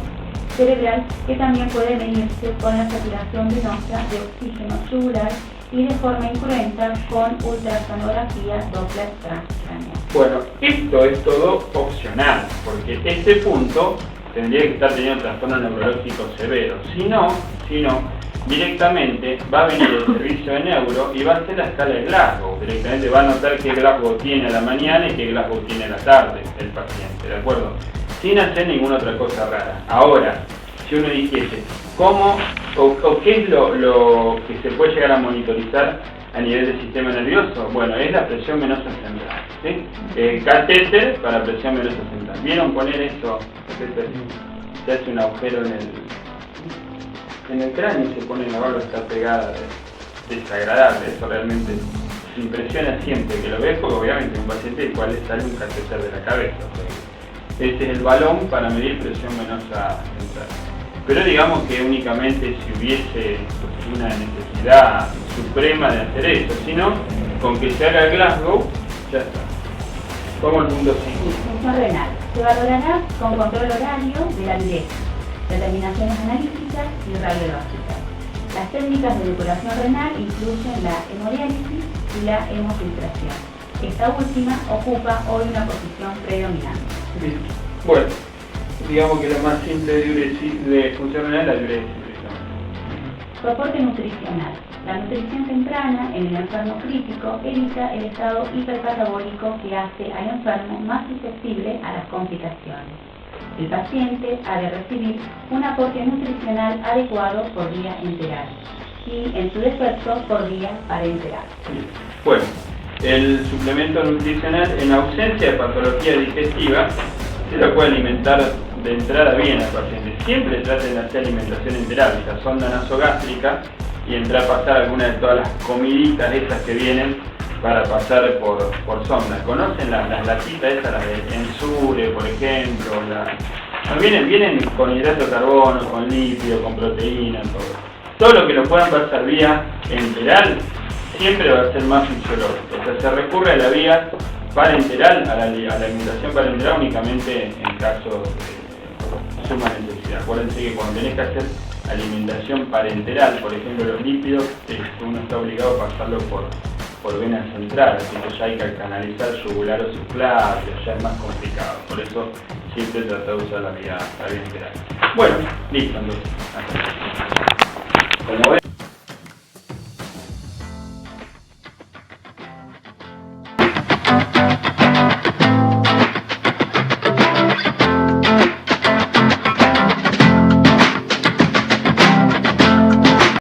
cerebral, que también puede medirse con la saturación venosa de oxígeno yugular y de forma incruenta con ultrasonografía Doppler transcraneal. Bueno, esto es todo opcional, porque este punto tendría que estar teniendo trastorno neurológico severo. Si no, directamente va a venir el servicio de neuro y va a hacer la escala de Glasgow. Directamente va a notar qué Glasgow tiene a la mañana y qué Glasgow tiene a la tarde el paciente, ¿de acuerdo? Sin hacer ninguna otra cosa rara. Ahora, si uno dijese, ¿cómo o qué es lo que se puede llegar a monitorizar a nivel del sistema nervioso? Bueno, es la presión venosa central, ¿sí? Catéter para presión venosa central. ¿Vieron poner eso? Se hace un agujero en el cráneo y se pone la válvula, está pegada, desagradable. Eso realmente se impresiona siempre que lo ves, porque obviamente un paciente del cual le sale un catéter de la cabeza. Este es el balón para medir presión venosa central. Pero digamos que únicamente si hubiese una necesidad suprema de hacer eso, sino con que se haga el Glasgow, ya está. Vamos al punto 5. Función renal. Se valorará con control horario de la diuresis, determinaciones analíticas y radiológicas. Las técnicas de depuración renal incluyen la hemodiálisis y la hemofiltración. Esta última ocupa hoy una posición predominante. Bien. Bueno, digamos que lo más simple de función renal es la diuresis. Soporte nutricional. La nutrición temprana en el enfermo crítico evita el estado hipercatabólico que hace al enfermo más susceptible a las complicaciones. El paciente ha de recibir un aporte nutricional adecuado por vía enteral y, en su defecto, por vía parenteral. Bueno, el suplemento nutricional en ausencia de patología digestiva se lo puede alimentar de entrada bien al paciente. Siempre traten de hacer alimentación enterálica, sonda nasogástrica, y entrar a pasar alguna de todas las comiditas esas que vienen para pasar por sonda. ¿Conocen las latitas esas, las de Ensure, por ejemplo? Vienen con hidrato de carbono, con lípido, con proteína, todo lo que lo puedan pasar vía enteral siempre va a ser más fisiológico. O sea, se recurre a la vía parenteral, a la alimentación parenteral únicamente en casos de suma necesidad. Acuérdense que cuando tenés que hacer alimentación parenteral, por ejemplo los lípidos, uno está obligado a pasarlo por vena central, así que ya hay que canalizar yugular o subclavio, ya es más complicado. Por eso siempre tratar de usar la vía enteral. Bueno, listo entonces. Como ven,